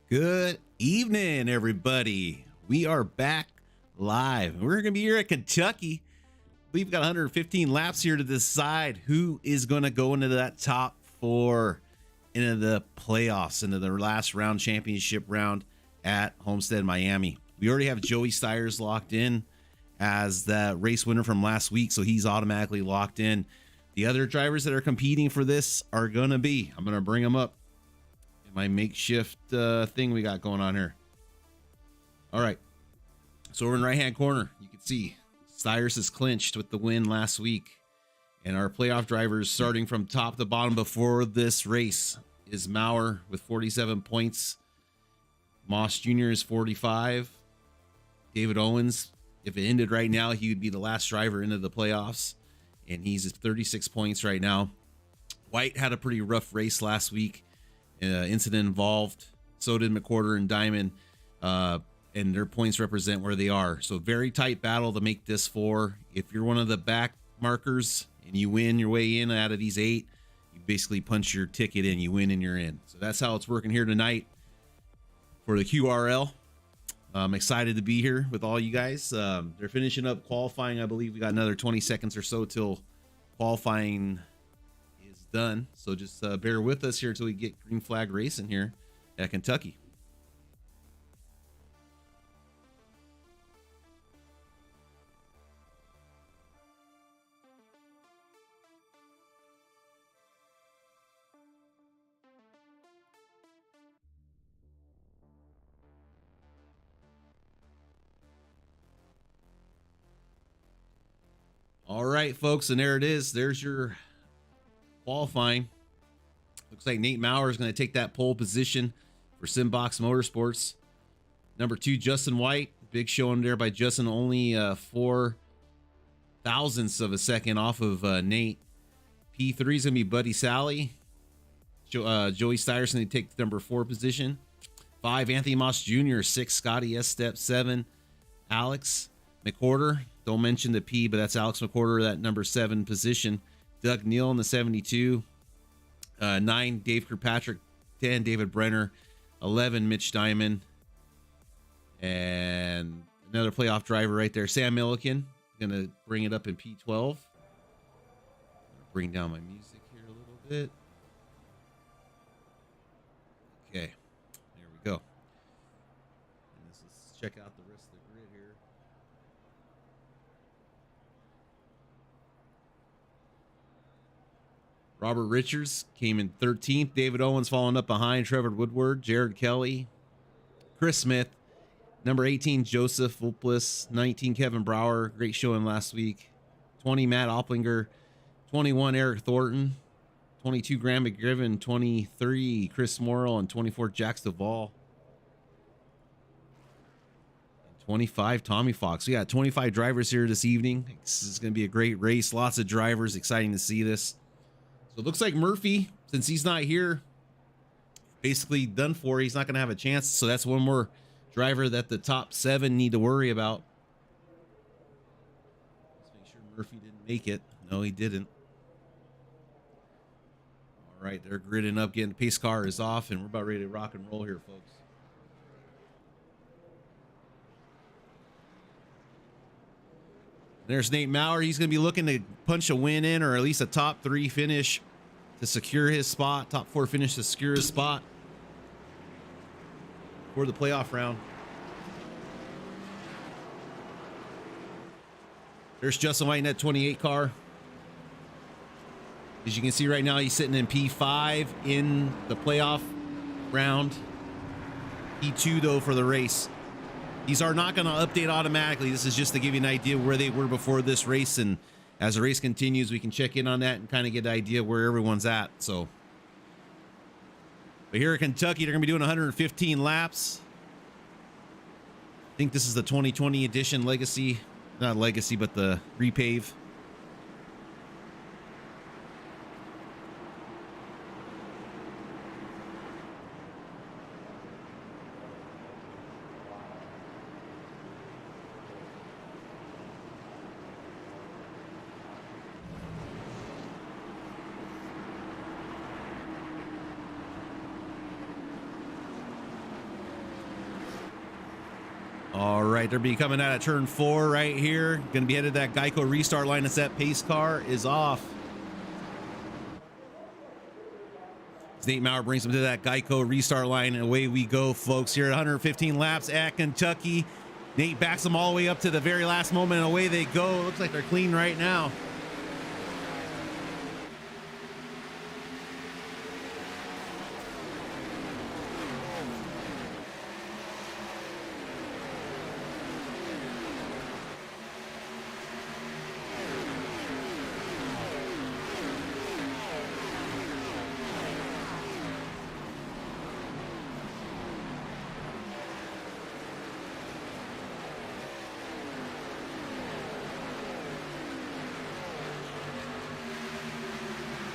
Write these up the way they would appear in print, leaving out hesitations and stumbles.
Good evening, everybody. We are back live. We're going to be here at Kentucky. We've got 115 laps here to decide who is going to go into that top four into the playoffs, into the last round championship round at Homestead, Miami. We already have Joey Steyers locked in as the race winner from last week, so he's automatically locked in. The other drivers that are competing for this are going to be, I'm going to bring them up. My makeshift thing we got going on here. All right, so we're in right hand corner. You can see Steyers is clinched with the win last week, and our playoff drivers starting from top to bottom before this race is Maurer with 47 points. Moss Jr. is 45. David Owens, if it ended right now, he would be the last driver into the playoffs, and he's at 36 points right now. White had a pretty rough race last week. Incident involved, so did McWhorter and Diamond, and their points represent where they are. So very tight battle to make this four. If you're one of the back markers and you win your way in out of these 8, you basically punch your ticket in, you win and you're in. So that's how it's working here tonight for the QRL. I'm excited to be here with all you guys. They're finishing up qualifying. I believe we got another 20 seconds or so till qualifying done, so just bear with us here until we get green flag racing here at Kentucky. All right, folks, and there it is. There's your qualifying. Looks like Nate Maurer is going to take that pole position for Simbox Motorsports. Number 2, Justin White. Big showing there by Justin, only 4 thousandths of a second off of Nate. P3 is going to be Buddy Sally. Joey Steyers going to take the number 4 position. 5, Anthony Moss Jr. 6, Scotty S. Step. 7, Alex McWhorter. Don't mention the P, but that's Alex McWhorter, that number 7 position. Doug Neal in the 72. 9, Dave Kirkpatrick. 10, David Brenner. 11, Mitch Diamond. And another playoff driver right there, Sam Milliken. Gonna bring it up in P12. Bring down my music here a little bit. Okay, there we go. And let's check out the rest of the grid here. Robert Richards came in 13th. David Owens following up behind. Trevor Woodward, Jared Kelly, Chris Smith, number 18, Joseph Vulplis, 19, Kevin Brower. Great showing last week. 20, Matt Opplinger, 21, Eric Thornton, 22, Graham McGriven, 23, Chris Smorol, and 24, Jax Duvall. 25, Tommy Fox. We got 25 drivers here this evening. This is going to be a great race. Lots of drivers. Exciting to see this. So it looks like Murphy, since he's not here, basically done for. He's not going to have a chance. So that's one more driver that the top 7 need to worry about. Let's make sure Murphy didn't make it. No, he didn't. All right, they're gridding up, getting the pace car is off, and we're about ready to rock and roll here, folks. There's Nate Maurer. He's going to be looking to punch a win in, or at least a top 3 finish to secure his spot. Top 4 finish to secure his spot for the playoff round. There's Justin White in that 28 car. As you can see right now, he's sitting in P5 in the playoff round. P2, though, for the race. These are not going to update automatically. This is just to give you an idea where they were before this race. And as the race continues, we can check in on that and kind of get an idea where everyone's at. So, but here at Kentucky, they're going to be doing 115 laps. I think this is the 2020 edition legacy, not legacy, but the repave. All right, they'll be coming out at turn 4 right here. Going to be headed to that Geico restart line as that pace car is off. Nate Maurer brings them to that Geico restart line, and away we go, folks, here at 115 laps at Kentucky. Nate backs them all the way up to the very last moment, and away they go. Looks like they're clean right now.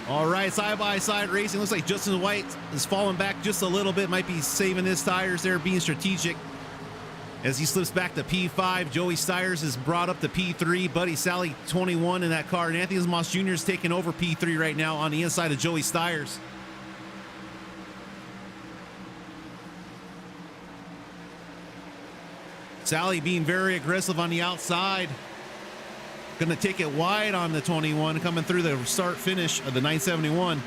All right, side-by-side racing. Looks like Justin White is falling back just a little bit. Might be saving his tires there, being strategic. As he slips back to P5, Joey Stiers is brought up to P3. Buddy Sally, 21 in that car. And Anthony Moss Jr. is taking over P3 right now on the inside of Joey Stiers. Sally being very aggressive on the outside. Going to take it wide on the 21, coming through the start finish of the 971.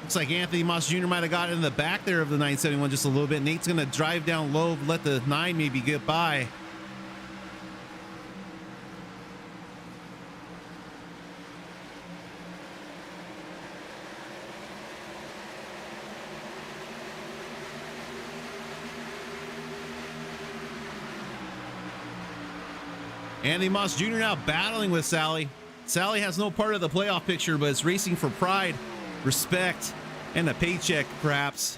Looks like Anthony Moss Jr. might have got in the back there of the 971 just a little bit. Nate's going to drive down low, let the 9 maybe get by. Anthony Moss Jr. now battling with Sally. Sally has no part of the playoff picture, but it's racing for pride, respect, and a paycheck, perhaps,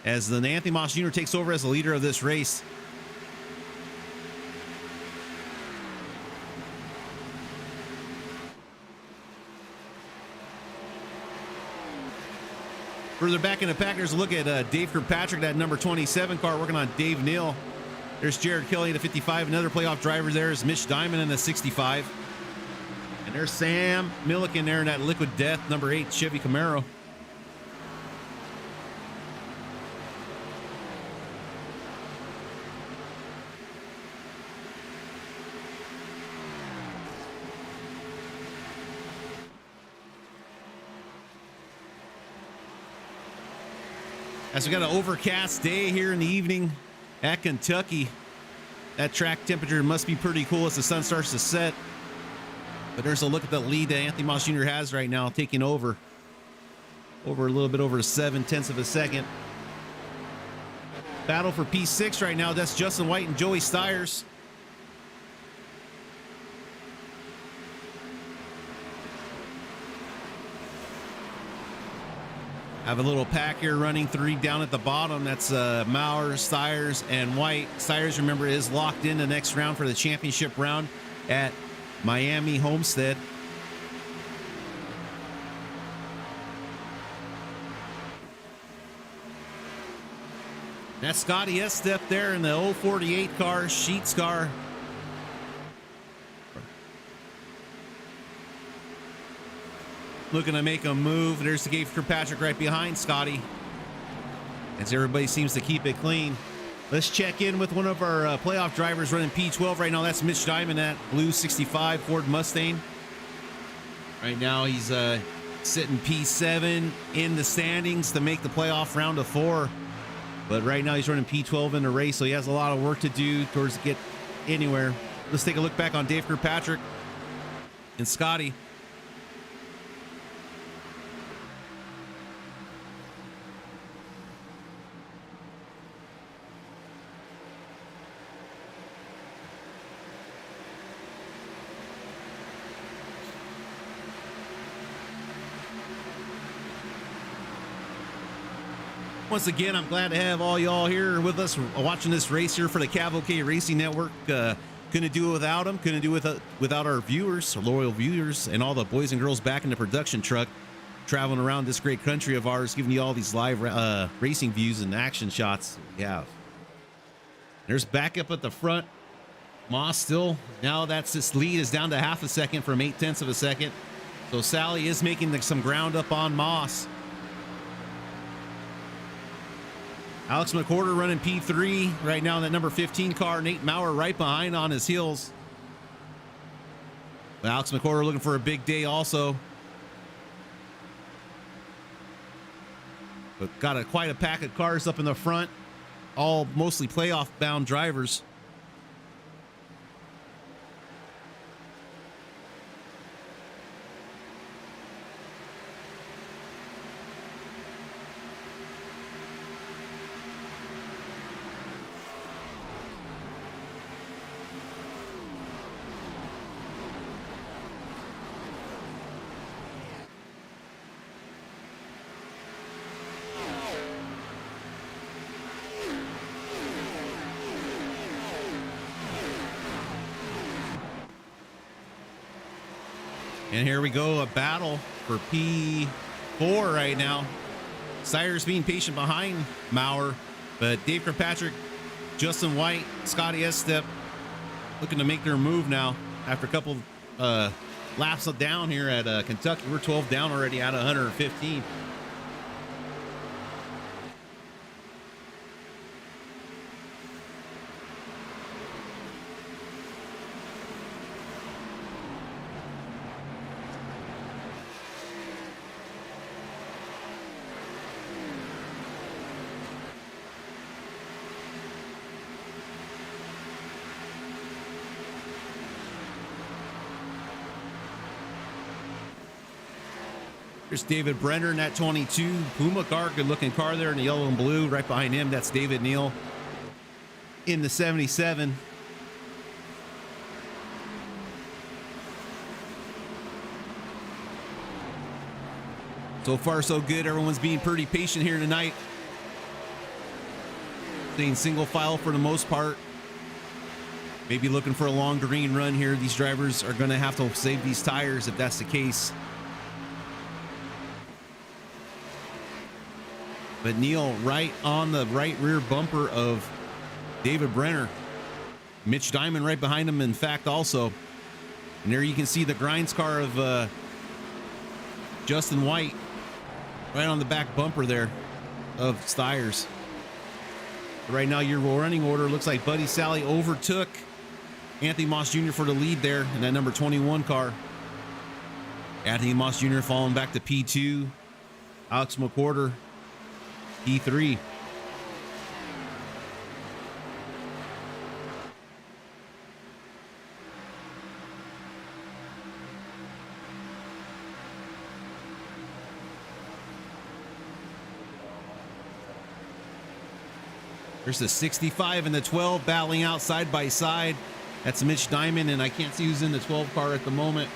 as the Anthony Moss Jr. takes over as the leader of this race. Further back in the pack, there's a look at Dave Kirkpatrick, that number 27 car, working on Dave Neal. There's Jared Kelly at a 55. Another playoff driver there is Mitch Diamond in the 65. And there's Sam Milliken there in that Liquid Death, number 8 Chevy Camaro. As we got an overcast day here in the evening at Kentucky, that track temperature must be pretty cool as the sun starts to set. But there's a look at the lead that Anthony Moss Jr. has right now, taking over a little bit over 7/10 of a second. Battle for P6 right now. That's Justin White and Joey Stiers. Have a little pack here running 3 down at the bottom. That's Maurer, Stiers, and White. Stiers, remember, is locked in the next round for the championship round at Miami Homestead. That's Scotty Estep there in the 048 car, Sheets car. Looking to make a move. There's the Dave Kirkpatrick right behind Scotty, as everybody seems to keep it clean. Let's check in with one of our playoff drivers running P12 right now. That's Mitch Diamond, that blue 65 Ford Mustang. Right now he's sitting P7 in the standings to make the playoff round of 4. But right now he's running P12 in the race, so he has a lot of work to do towards get anywhere. Let's take a look back on Dave Kirkpatrick and Scotty. Once again, I'm glad to have all y'all here with us watching this race here for the Cavalcade Racing Network. Couldn't do it without them. Couldn't do it without our viewers, our loyal viewers, and all the boys and girls back in the production truck, traveling around this great country of ours, giving you all these live racing views and action shots we have. There's backup at the front. Moss still, now that's this lead is down to half a second from 0.8 of a second. So Sally is making some ground up on Moss. Alex McCorder running P3 right now in that number 15 car. Nate Maurer right behind on his heels. But Alex McCorder looking for a big day also. But got quite a pack of cars up in the front. All mostly playoff bound drivers. And here we go, a battle for P4 right now. Cyrus being patient behind Maurer, but Dave Kirkpatrick, Justin White, Scotty Estep looking to make their move now after a couple laps down here at Kentucky. We're 12 down already out of 115. There's David Brenner in that 22 Puma car, good looking car there in the yellow and blue. Right behind him, that's David Neal in the 77. So far, so good. Everyone's being pretty patient here tonight. Staying single file for the most part. Maybe looking for a long green run here. These drivers are going to have to save these tires if that's the case. But Neal right on the right rear bumper of David Brenner. Mitch Diamond right behind him, in fact, also. And there you can see the grinds car of Justin White right on the back bumper there of Steyrs. Right now, your running order looks like Buddy Sally overtook Anthony Moss Jr. for the lead there in that number 21 car. Anthony Moss Jr. falling back to P2. Alex McCorder, P3. There's the 65 and the 12 battling out side by side. That's Mitch Diamond, and I can't see who's in the 12 car at the moment.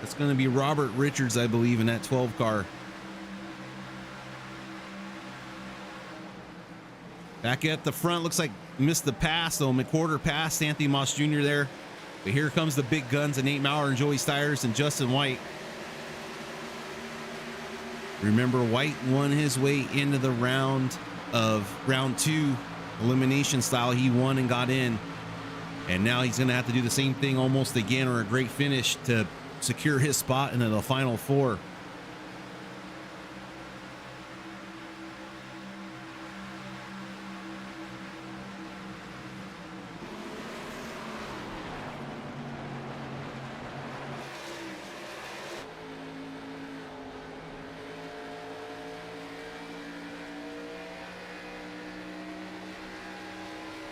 It's going to be Robert Richards, I believe, in that 12 car. Back at the front, looks like missed the pass, though. McCorder passed Anthony Moss Jr. there. But here comes the big guns of Nate Maurer and Joey Steyrs and Justin White. Remember, White won his way into the round 2 elimination style. He won and got in. And now he's going to have to do the same thing almost again, or a great finish to secure his spot into the final four.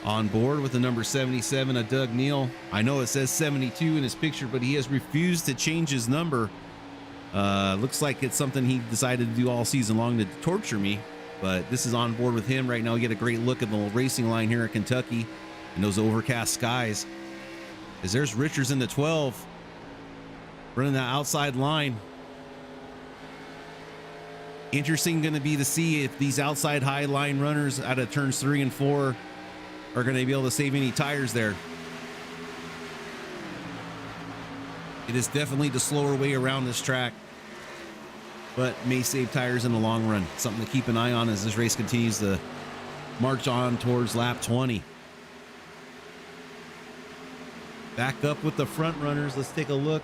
On board with the number 77 of Doug Neal. I know it says 72 in his picture, but he has refused to change his number. Looks like it's something he decided to do all season long to torture me. But this is on board with him right now. We get a great look at the racing line here at Kentucky and those overcast skies. As there's Richards in the 12, running that outside line. Interesting going to be to see if these outside high line runners out of turns 3 and 4 are going to be able to save any tires there. It is definitely the slower way around this track, but may save tires in the long run. Something to keep an eye on as this race continues to march on towards lap 20. Back up with the front runners. Let's take a look.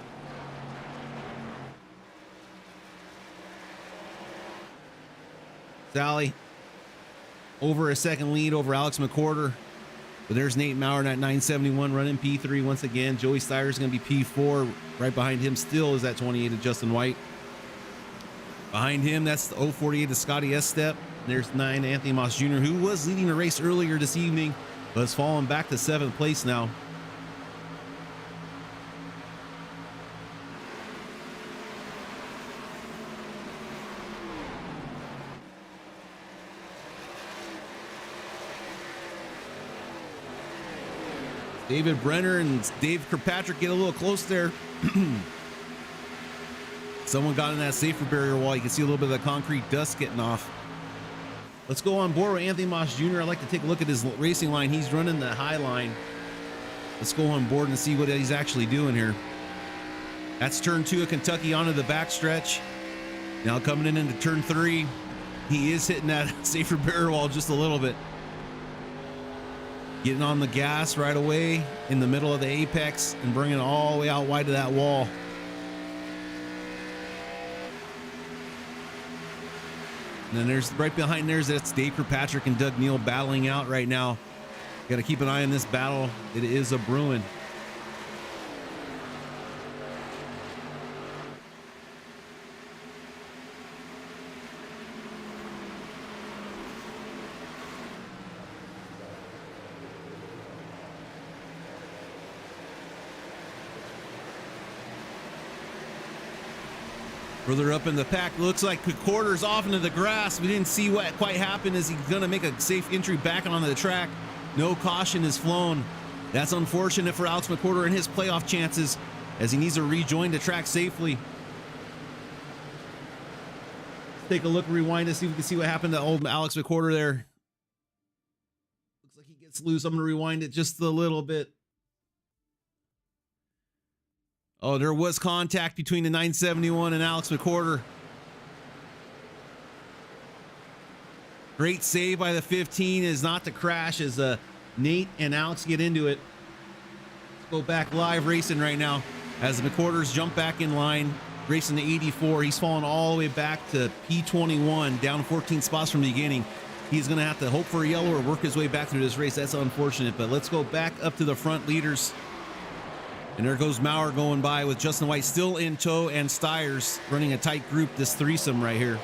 Sally over a second lead over Alex McCorder. But there's Nate Maurer at 971 running P3 once again. Joey Steyer's is going to be P4. Right behind him still is that 28 of Justin White. Behind him, that's the 048 of Scotty Estep. There's 9 Anthony Moss Jr., who was leading the race earlier this evening, but has fallen back to 7th place now. David Brenner and Dave Kirkpatrick get a little close there. Someone got in that safer barrier wall. You can see a little bit of the concrete dust getting off. Let's go on board with Anthony Moss Jr. I'd like to take a look at his racing line. He's running the high line. Let's go on board and see what he's actually doing here. That's turn 2 of Kentucky onto the backstretch. Now coming in into turn 3, he is hitting that safer barrier wall just a little bit. Getting on the gas right away in the middle of the apex and bringing it all the way out wide to that wall. And then there's right behind that's Dave Kirkpatrick and Doug Neal battling out right now. Got to keep an eye on this battle. It is a brewing. Further up in the pack, looks like Quarter's off into the grass. We didn't see what quite happened. Is he going to make a safe entry back onto the track? No caution is flown. That's unfortunate for Alex McCorder and his playoff chances as he needs to rejoin the track safely. Let's take a look, rewind to see if we can see what happened to old Alex McCorder there. Looks like he gets loose. I'm going to rewind it just a little bit. Oh, there was contact between the 971 and Alex McCorder. Great save by the 15 is not to crash as Nate and Alex get into it. Let's go back live racing right now as the McCorders jump back in line, racing to 84. He's fallen all the way back to P21, down 14 spots from the beginning. He's going to have to hope for a yellow or work his way back through this race. That's unfortunate, but let's go back up to the front leaders. And there goes Maurer going by with Justin White still in tow and Steyer's running a tight group, this threesome right here.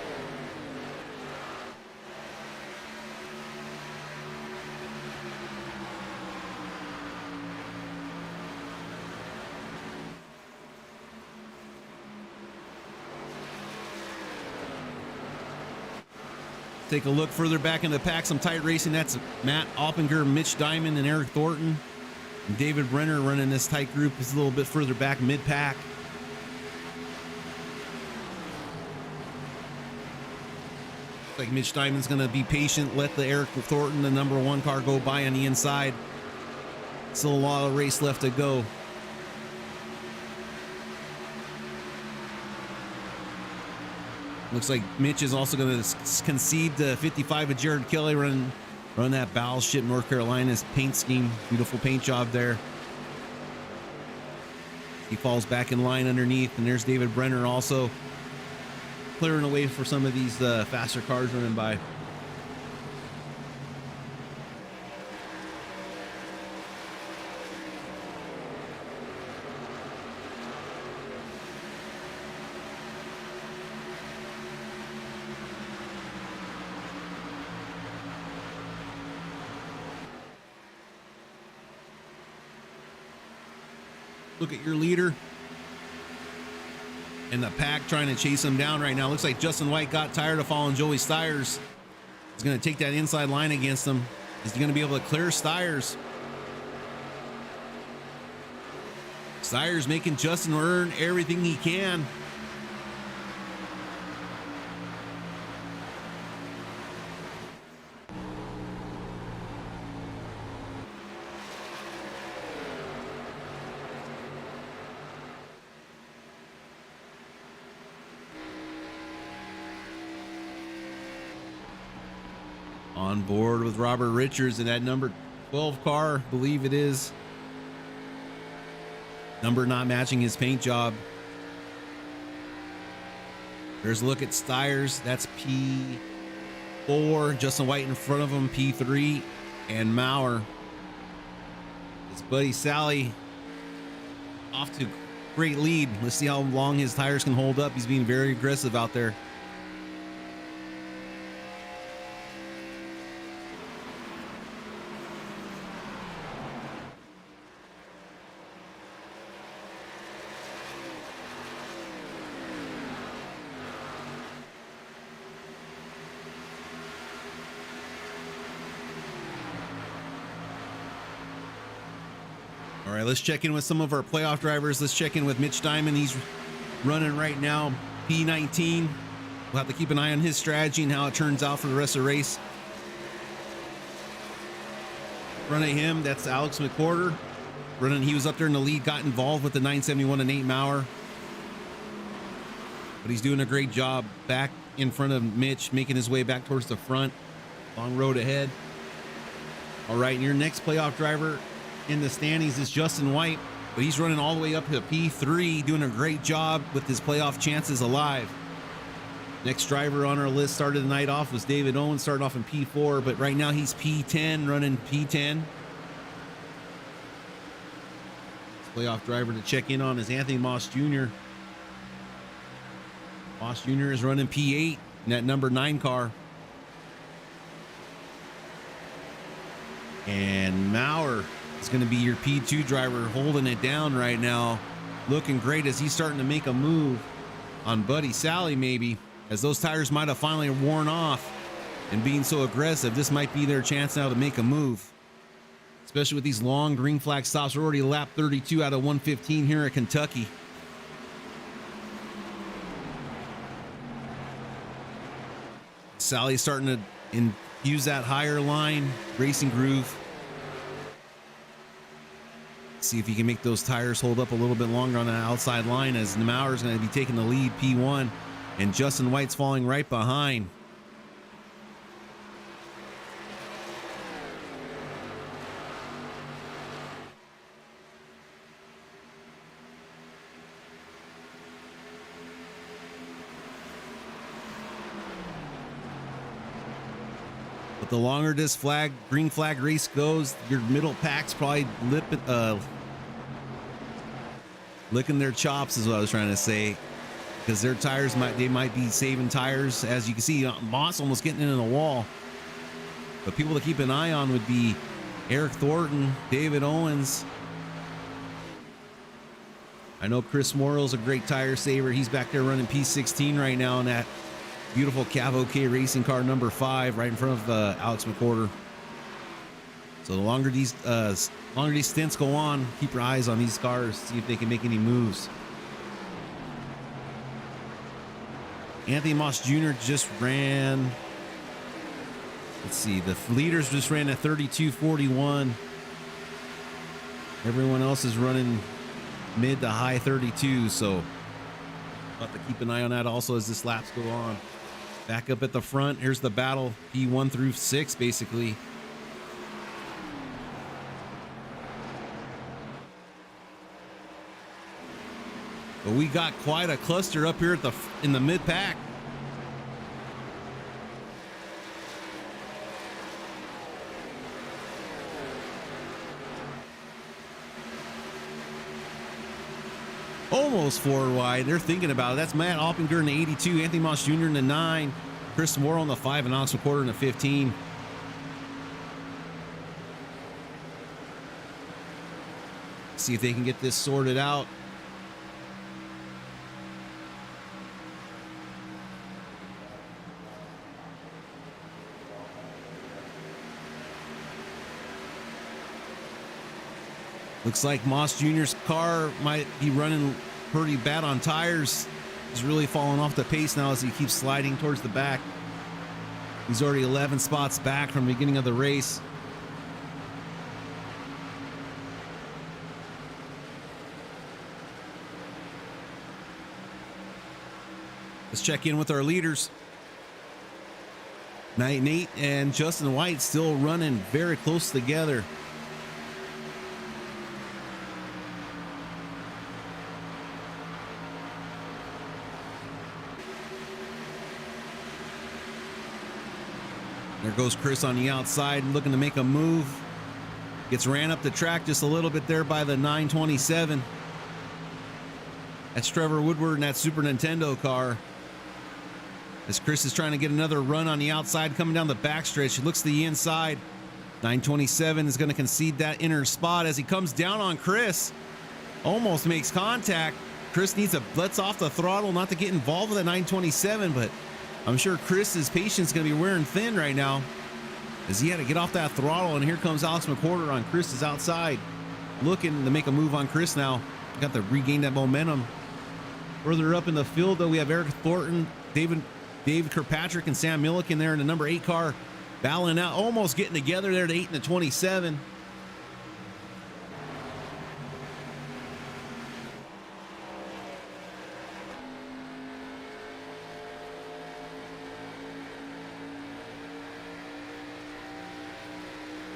Take a look further back in the pack, some tight racing. That's Matt Oppinger, Mitch Diamond, and Eric Thornton. And David Brenner running this tight group is a little bit further back mid-pack. Looks like Mitch Diamond's going to be patient, let the Eric Thornton, the number 1 car, go by on the inside. Still a lot of race left to go. Looks like Mitch is also going to concede the 55 of Jared Kelly, run that Battleship North Carolina's paint scheme. Beautiful paint job there. He falls back in line underneath, and there's David Brenner also clearing away for some of these faster cars running by. Look at your leader and the pack trying to chase him down right now. Looks like Justin White got tired of following Joey Steyer's. He's going to take that inside line against him. Is he going to be able to clear Steyer's? Steyer's making Justin earn everything he can. On board with Robert Richards in that number 12 car, believe it is. Number not matching his paint job. There's a look at Stiers. That's P4. Justin White in front of him, P3. And Maurer. His buddy Sally off to a great lead. Let's see how long his tires can hold up. He's being very aggressive out there. All right, let's check in with some of our playoff drivers. Let's check in with Mitch Diamond. He's running right now, P19. We'll have to keep an eye on his strategy and how it turns out for the rest of the race. Running him, that's Alex McWhorter. Running, he was up there in the lead, got involved with the 971 and Nate Maurer. But he's doing a great job back in front of Mitch, making his way back towards the front. Long road ahead. All right, and your next playoff driver in the standings is Justin White, but he's running all the way up to P3, doing a great job with his playoff chances alive. Next driver on our list started the night off was David Owens, starting off in P4, but right now he's P10, running P10. This playoff driver to check in on is Anthony Moss Jr. Moss Jr. is running P8 in that number 9 car. And Maurer is going to be your P2 driver, holding it down right now. Looking great as he's starting to make a move on Buddy Sally, maybe. As those tires might have finally worn off and being so aggressive, this might be their chance now to make a move. Especially with these long green flag stops. We're already lap 32 out of 115 here at Kentucky. Sally's starting to use that higher line, racing groove. See if he can make those tires hold up a little bit longer on the outside line, as Maurer's going to be taking the lead, P1, and Justin White's falling right behind. But the longer this green flag race goes, your middle pack's probably licking their chops is what I was trying to say, because their tires might be saving tires. As you can see, Moss almost getting into the wall. But people to keep an eye on would be Eric Thornton, David Owens. I know Chris Smorol's a great tire saver. He's back there running P16 right now in that beautiful Cav-OK racing car number 5 right in front of Alex McWhorter. So the longer these stints go on, keep your eyes on these cars, see if they can make any moves. Anthony Moss Jr. just ran, let's see, the leaders just ran at 32.41. Everyone else is running mid to high 32, so we'll have to keep an eye on that also as this laps go on. Back up at the front, here's the battle, P1 through 6 basically. But we got quite a cluster up here at in the mid pack. Almost 4 wide. They're thinking about it. That's Matt Oppinger in the 82, Anthony Moss Jr. in the 9, Chris Smorol in the 5, and Alex McWhorter in the 15. See if they can get this sorted out. Looks like Moss Jr.'s car might be running pretty bad on tires. He's really falling off the pace now as he keeps sliding towards the back. He's already 11 spots back from the beginning of the race. Let's check in with our leaders. Nate and Justin White still running very close together. There goes Chris on the outside looking to make a move. Gets ran up the track just a little bit there by the 927. That's Trevor Woodward in that Super Nintendo car. As Chris is trying to get another run on the outside, coming down the backstretch. He looks to the inside. 927 is going to concede that inner spot as he comes down on Chris. Almost makes contact. Chris needs to lets off the throttle not to get involved with the 927, but I'm sure Chris's patience is going to be wearing thin right now as he had to get off that throttle. And here comes Alex McWhorter on Chris's outside, looking to make a move on Chris now. Got to regain that momentum. Further up in the field, though, we have Eric Thornton, David Kirkpatrick, and Sam Milliken there in the number 8 car, battling out, almost getting together there, the 8 and the 27.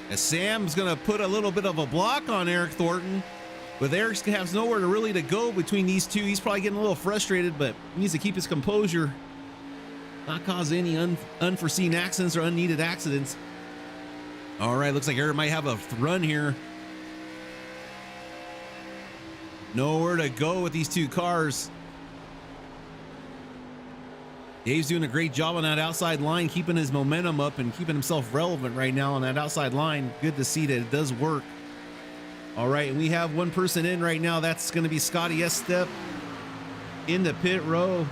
As Sam's going to put a little bit of a block on Eric Thornton, but Eric has nowhere to really to go between these two. He's probably getting a little frustrated, but he needs to keep his composure, not cause any unforeseen accidents or unneeded accidents. All right, looks like Eric might have a run here. Nowhere to go with these two cars. Dave's doing a great job on that outside line, keeping his momentum up and keeping himself relevant right now on that outside line. Good to see that it does work. All right, and we have one person in right now. That's going to be Scotty Estep in the pit row.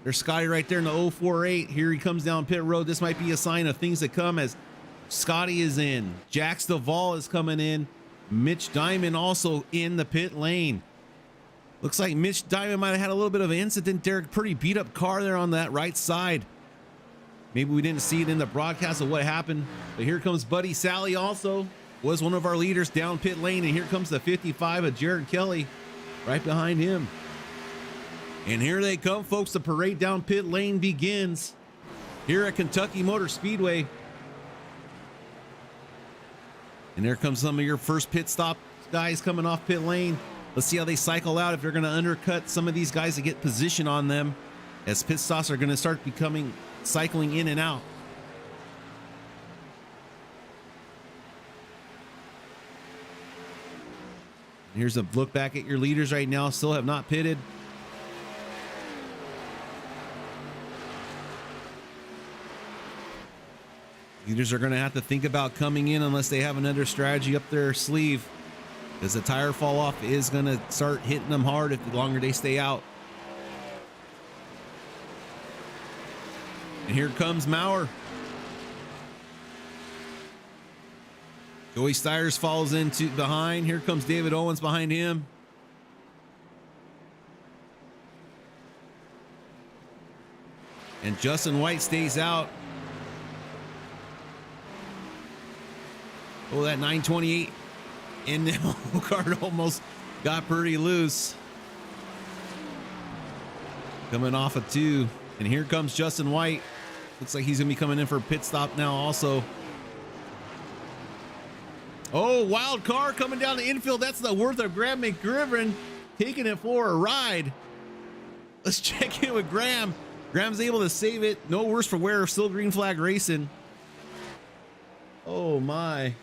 There's Scotty right there in the 048. Here he comes down pit road. This might be a sign of things to come as Scotty is in. Jax Duvall is coming in. Mitch Diamond also in the pit lane. Looks like Mitch Diamond might have had a little bit of an incident there. Pretty beat up car there on that right side. Maybe we didn't see it in the broadcast of what happened, but here comes Buddy Sally, also was one of our leaders down pit lane. And here comes the 55 of Jared Kelly right behind him. And here they come, folks. The parade down pit lane begins here at Kentucky Motor Speedway. And there comes some of your first pit stop guys coming off pit lane. Let's see how they cycle out, if they're going to undercut some of these guys to get position on them, as pit stops are going to start cycling in and out. Here's a look back at your leaders right now. Still have not pitted. Leaders are going to have to think about coming in unless they have another strategy up their sleeve, because the tire fall off is going to start hitting them hard if the longer they stay out. And here comes Maurer. Joey Stiers follows into behind. Here comes David Owens behind him. And Justin White stays out. Oh, that 928 in the card almost got pretty loose. Coming off of 2. And here comes Justin White. Looks like he's going to be coming in for a pit stop now also. Oh, wild car coming down the infield. That's the worth of Graham McGriven taking it for a ride. Let's check in with Graham. Graham's able to save it. No worse for wear. Still green flag racing. Oh, my.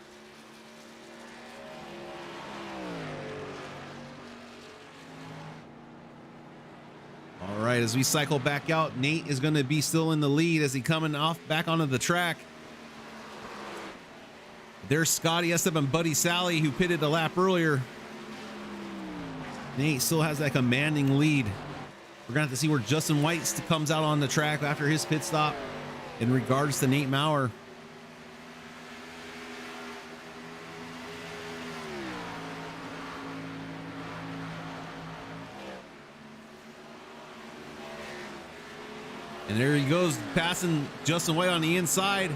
All right, as we cycle back out, Nate is going to be still in the lead as he coming off back onto the track. There's Scotty Estep and Buddy Sally, who pitted a lap earlier. Nate still has that commanding lead. We're going to have to see where Justin White comes out on the track after his pit stop in regards to Nate Maurer. And there he goes, passing Justin White on the inside.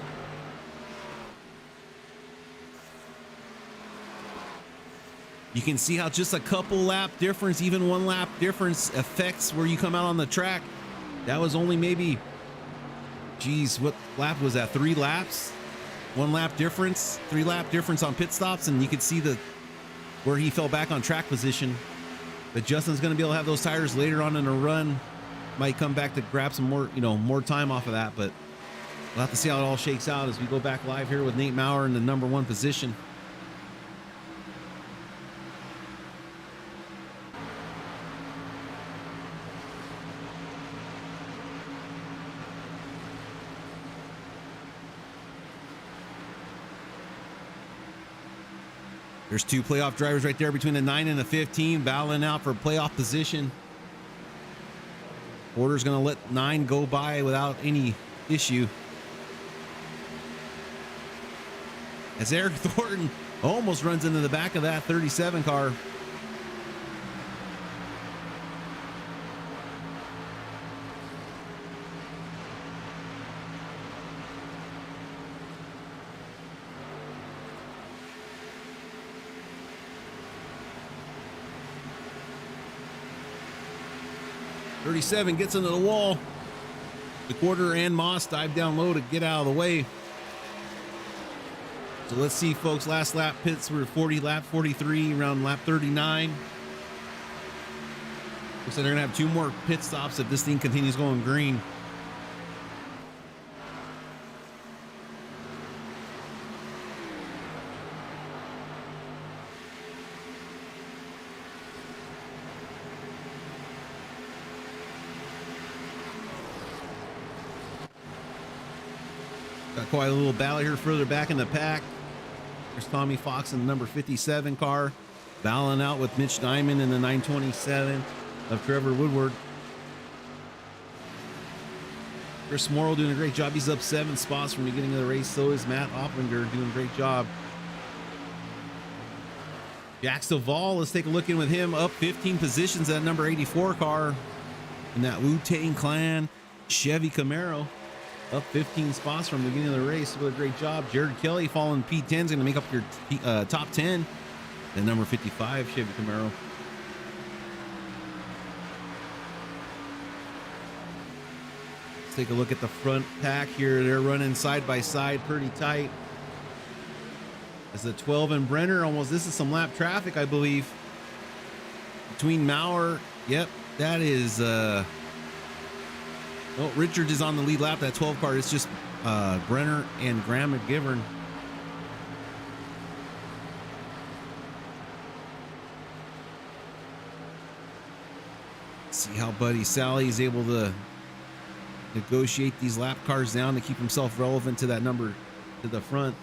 You can see how just a couple lap difference, even 1 lap difference, affects where you come out on the track. That was only maybe geez, what lap was that? 3 laps, 1 lap difference, 3 lap difference on pit stops. And you could see where he fell back on track position. But Justin's going to be able to have those tires later on in the run. Might come back to grab some more, more time off of that, but we'll have to see how it all shakes out as we go back live here with Nate Maurer in the #1 position. There's 2 playoff drivers right there between the 9 and the 15, battling out for playoff position. Porter's going to let 9 go by without any issue. As Eric Thornton almost runs into the back of that 37 car. .37 gets into the wall. The quarter and Moss dive down low to get out of the way. So let's see, folks. Last lap pits were 40, lap 43, around lap 39. Looks like they're gonna have 2 more pit stops if this thing continues going green. Got quite a little battle here further back in the pack. There's Tommy Fox in the number 57 car, battling out with Mitch Diamond in the 927 of Trevor Woodward. Chris Smorol doing a great job. He's up 7 spots from the beginning of the race. So is Matt Opplinger doing a great job. Jack Stovall, let's take a look in with him, up 15 positions at number 84 car in that Wu-Tang Clan Chevy Camaro. Up 15 spots from the beginning of the race. What a great job. Jared Kelly following P10 is going to make up your top 10. The number 55 Chevy Camaro. Let's take a look at the front pack here. They're running side by side pretty tight. As the 12 and Brenner almost, this is some lap traffic, I believe. Between Maurer, yep, that is well, Richards is on the lead lap. That 12 car is just Brenner and Graham McGivern. See how Buddy Sally is able to negotiate these lap cars down to keep himself relevant to that number to the front.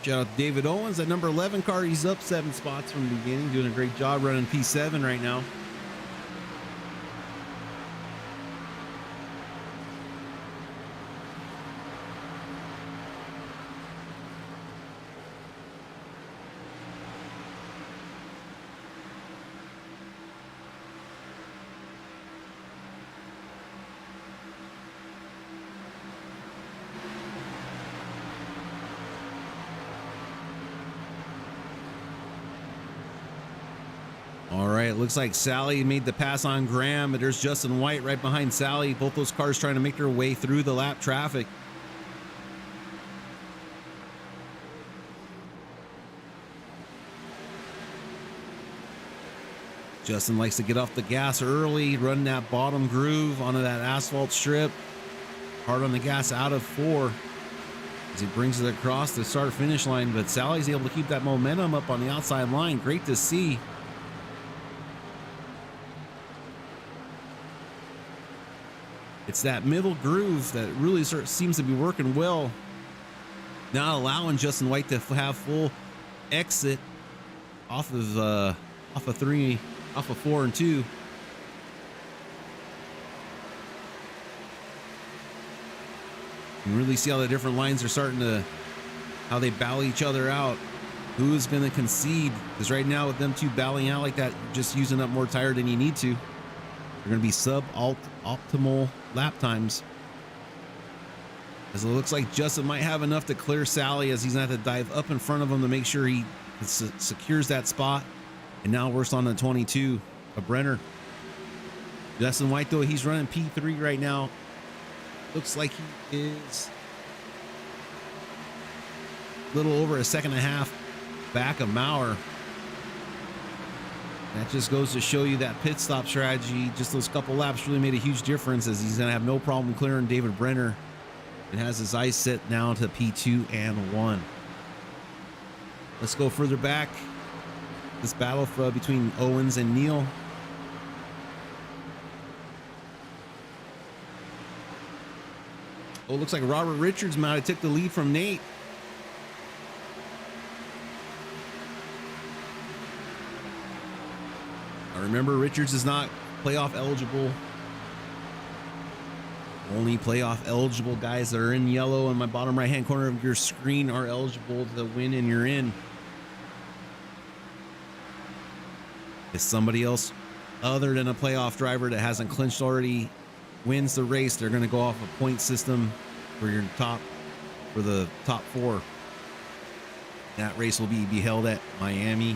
Shout out to David Owens, that number 11 car. He's up 7 spots from the beginning, doing a great job running P7 right now. All right, it looks like Sally made the pass on Graham, but there's Justin White right behind Sally. Both those cars trying to make their way through the lap traffic. Justin likes to get off the gas early, run that bottom groove onto that asphalt strip. Hard on the gas out of 4 as he brings it across the start-finish line, but Sally's able to keep that momentum up on the outside line. Great to see. It's that middle groove that really seems to be working well. Not allowing Justin White to have full exit off of 4 and 2. You can really see how the different lines are starting to, how they battle each other out. Who is going to concede? Because right now with them two battling out like that, you're just using up more tire than you need to. They're going to be optimal lap times. As it looks like Justin might have enough to clear Sally, as he's going to have to dive up in front of him to make sure he secures that spot. And now we're on the 22 of Brenner. Justin White, though, he's running P3 right now. Looks like he is a little over a second and a half back of Maurer. That just goes to show you that pit stop strategy, just those couple laps really made a huge difference, as he's going to have no problem clearing David Brenner and has his eyes set now to P2 and 1. Let's go further back. This battle between Owens and Neal. Oh, looks like Robert Richards might have took the lead from Nate. Now remember, Richards is not playoff eligible. Only playoff eligible guys that are in yellow in my bottom right hand corner of your screen are eligible to win, and you're in. If somebody else other than a playoff driver that hasn't clinched already wins the race, they're going to go off a point system for the top 4. That race will be held at Miami.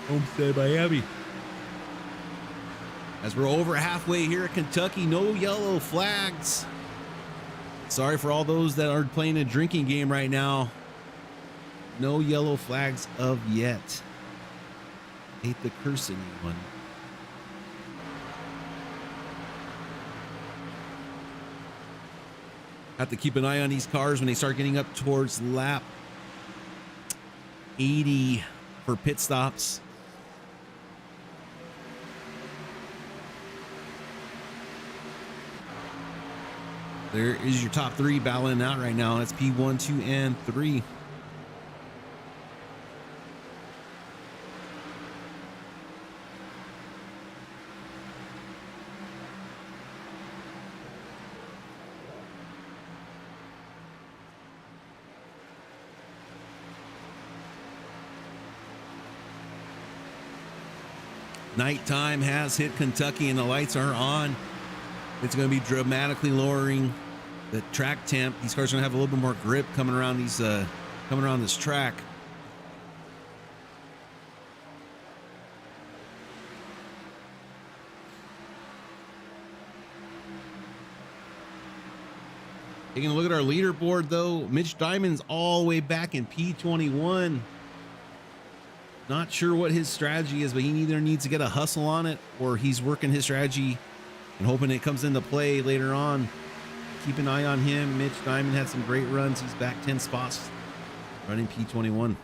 Homestead, Miami. As we're over halfway here at Kentucky, no yellow flags. Sorry for all those that are playing a drinking game right now. No yellow flags of yet. Hate to curse anyone. Have to keep an eye on these cars when they start getting up towards lap 80 for pit stops. There is your top 3 battling out right now. It's P1, 2, and 3. Nighttime has hit Kentucky and the lights are on. It's going to be dramatically lowering the track temp. These cars are going to have a little bit more grip coming around this track. Taking a look at our leaderboard, though, Mitch Diamond's all the way back in P21. Not sure what his strategy is, but he either needs to get a hustle on it, or he's working his strategy and hoping it comes into play later on. Keep an eye on him. Mitch Diamond had some great runs. He's back 10 spots running P21.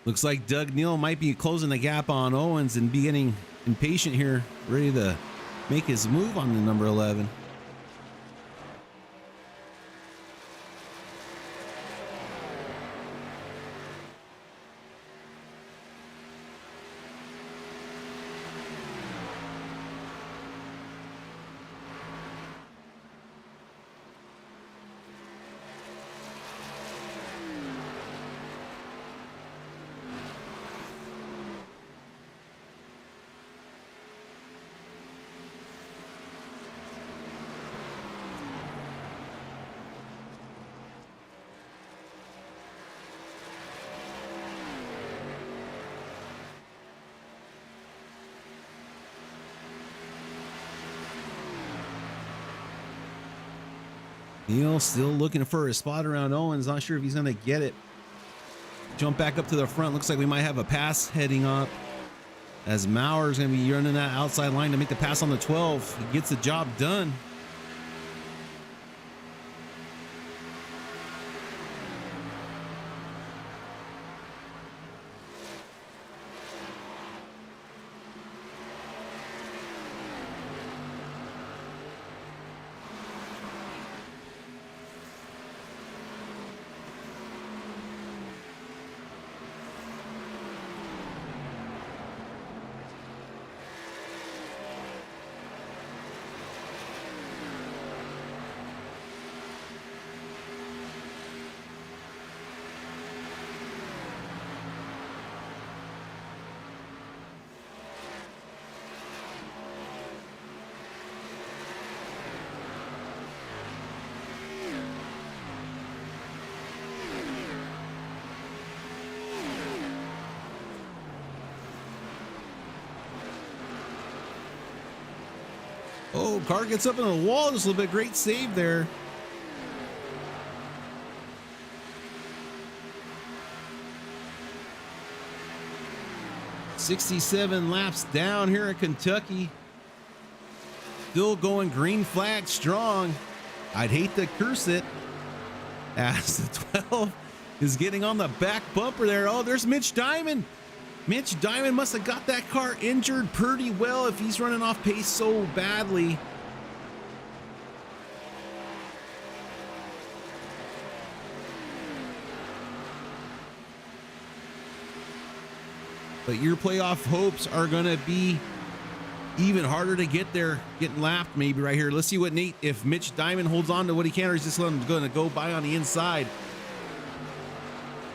Looks like Doug Neal might be closing the gap on Owens and be getting impatient here, ready to make his move on the number 11. Neil still looking for a spot around Owens. Not sure if he's going to get it. Jump back up to the front. Looks like we might have a pass heading up, as Mauer's going to be running that outside line to make the pass on the 12. He gets the job done. Oh, car gets up in the wall just a little bit. Great save there. "67 laps down here at Kentucky. Still going green flag strong. I'd hate to curse it, as the 12 is getting on the back bumper there. Oh, there's Mitch Diamond. Mitch Diamond must have got that car injured pretty well if he's running off pace so badly. But your playoff hopes are going to be even harder to get there, getting lapped maybe right here. Let's see what Nate, if Mitch Diamond holds on to what he can, or is just going to go by on the inside.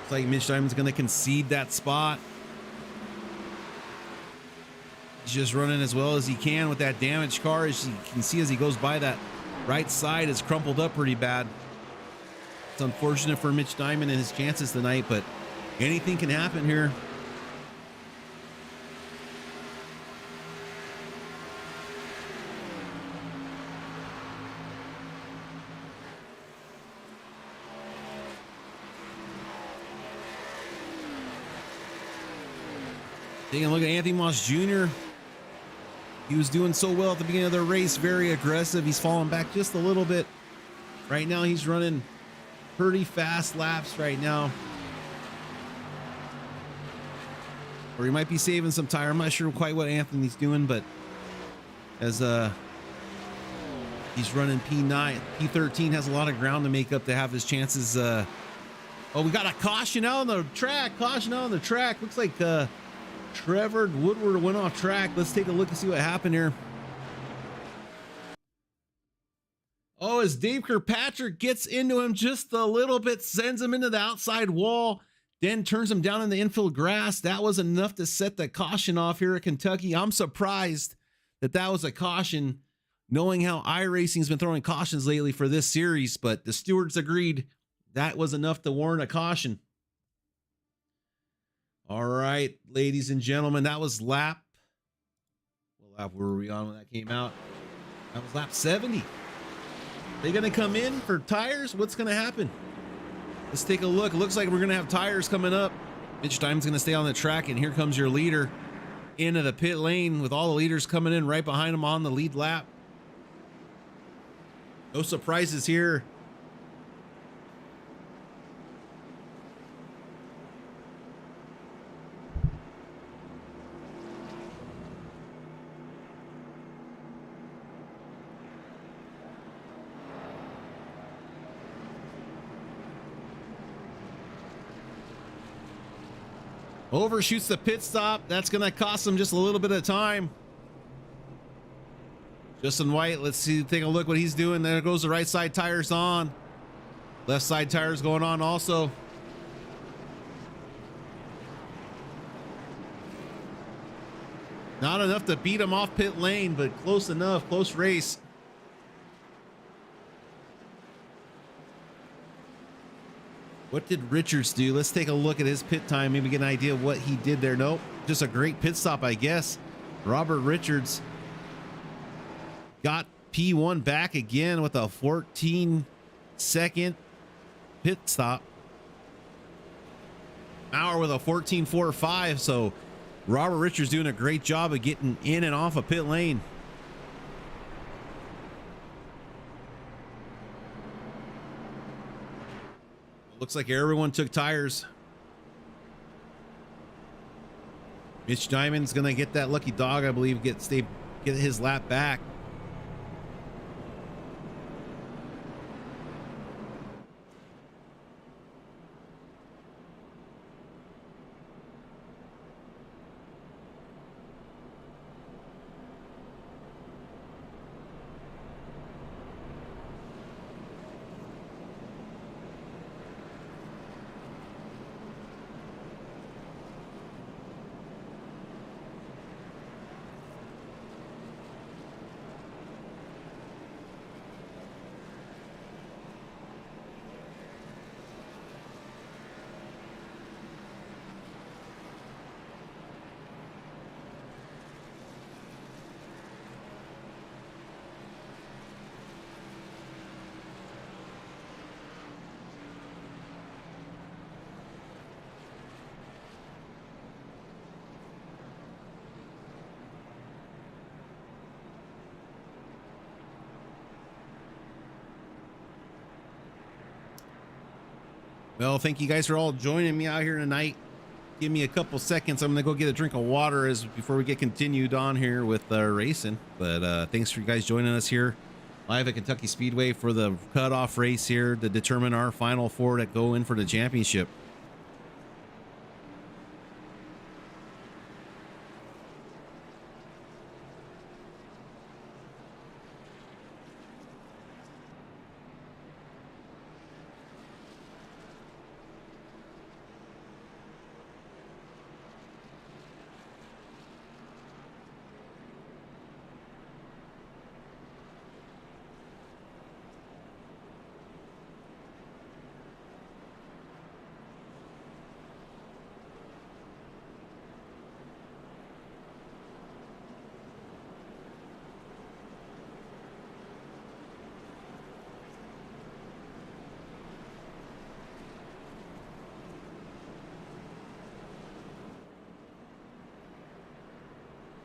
Looks like Mitch Diamond's going to concede that spot. He's just running as well as he can with that damaged car. As you can see, as he goes by, that right side is crumpled up pretty bad. It's unfortunate for Mitch Diamond and his chances tonight, but anything can happen here. Taking a look at Anthony Moss Jr. He was doing so well at the beginning of the race, very aggressive. He's fallen back just a little bit. Right now, he's running pretty fast laps right now. Or he might be saving some tire. I'm not sure quite what Anthony's doing, but as he's running P9, P13 has a lot of ground to make up to have his chances. Oh, we got a caution out on the track. Caution out on the track. Looks like Trevor Woodward went off track. Let's take a look and see what happened here. Oh, as Dave Kirkpatrick gets into him just a little bit, sends him into the outside wall, then turns him down in the infield grass. That was enough to set the caution off here at Kentucky. I'm surprised that that was a caution, knowing how iRacing's been throwing cautions lately for this series, but the stewards agreed that was enough to warrant a caution. All right, ladies and gentlemen, that was lap. What lap were we on when that came out? That was lap 70. They going to come in for tires? What's going to happen? Let's take a look. It looks like we're going to have tires coming up. Mitch Diamond's going to stay on the track, and here comes your leader into the pit lane with all the leaders coming in right behind him on the lead lap. No surprises here. Overshoots the pit stop. That's going to cost him just a little bit of time. Justin White, let's see, take a look what he's doing. There goes the right side tires on. Left side tires going on also. Not enough to beat him off pit lane, but close enough. Close race. What did Richards do? Let's take a look at his pit time, maybe get an idea of what he did there. Nope, just a great pit stop, I guess. Robert Richards got P1 back again with a 14 second pit stop. Maurer with a 14.45. So Robert Richards doing a great job of getting in and off a pit lane. Looks like everyone took tires. Mitch Diamond's gonna get that lucky dog, I believe, get his lap back. Well, thank you guys for all joining me out here tonight. Give me a couple seconds. I'm gonna go get a drink of water before we get continued on here with racing. But thanks for you guys joining us here live at Kentucky Speedway for the cutoff race here to determine our final four that go in for the championship.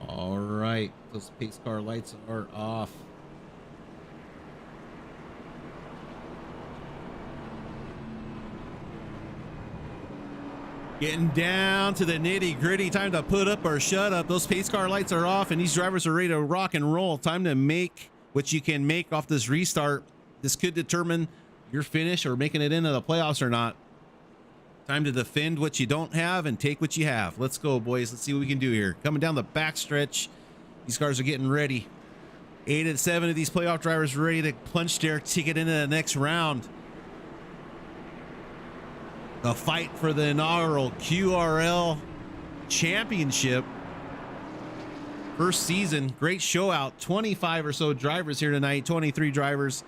All right, those pace car lights are off. Getting down to the nitty gritty. Time to put up or shut up. Those pace car lights are off and these drivers are ready to rock and roll. Time to make what you can make off this restart. This could determine your finish or making it into the playoffs or not. Time to defend what you don't have and take what you have. Let's go, boys. Let's see what we can do here. Coming down the back stretch. These cars are getting ready. 8 and 7 of these playoff drivers ready to punch their ticket into the next round. The fight for the inaugural QRL championship. First season, great show out. 25 or so drivers here tonight, 23 drivers.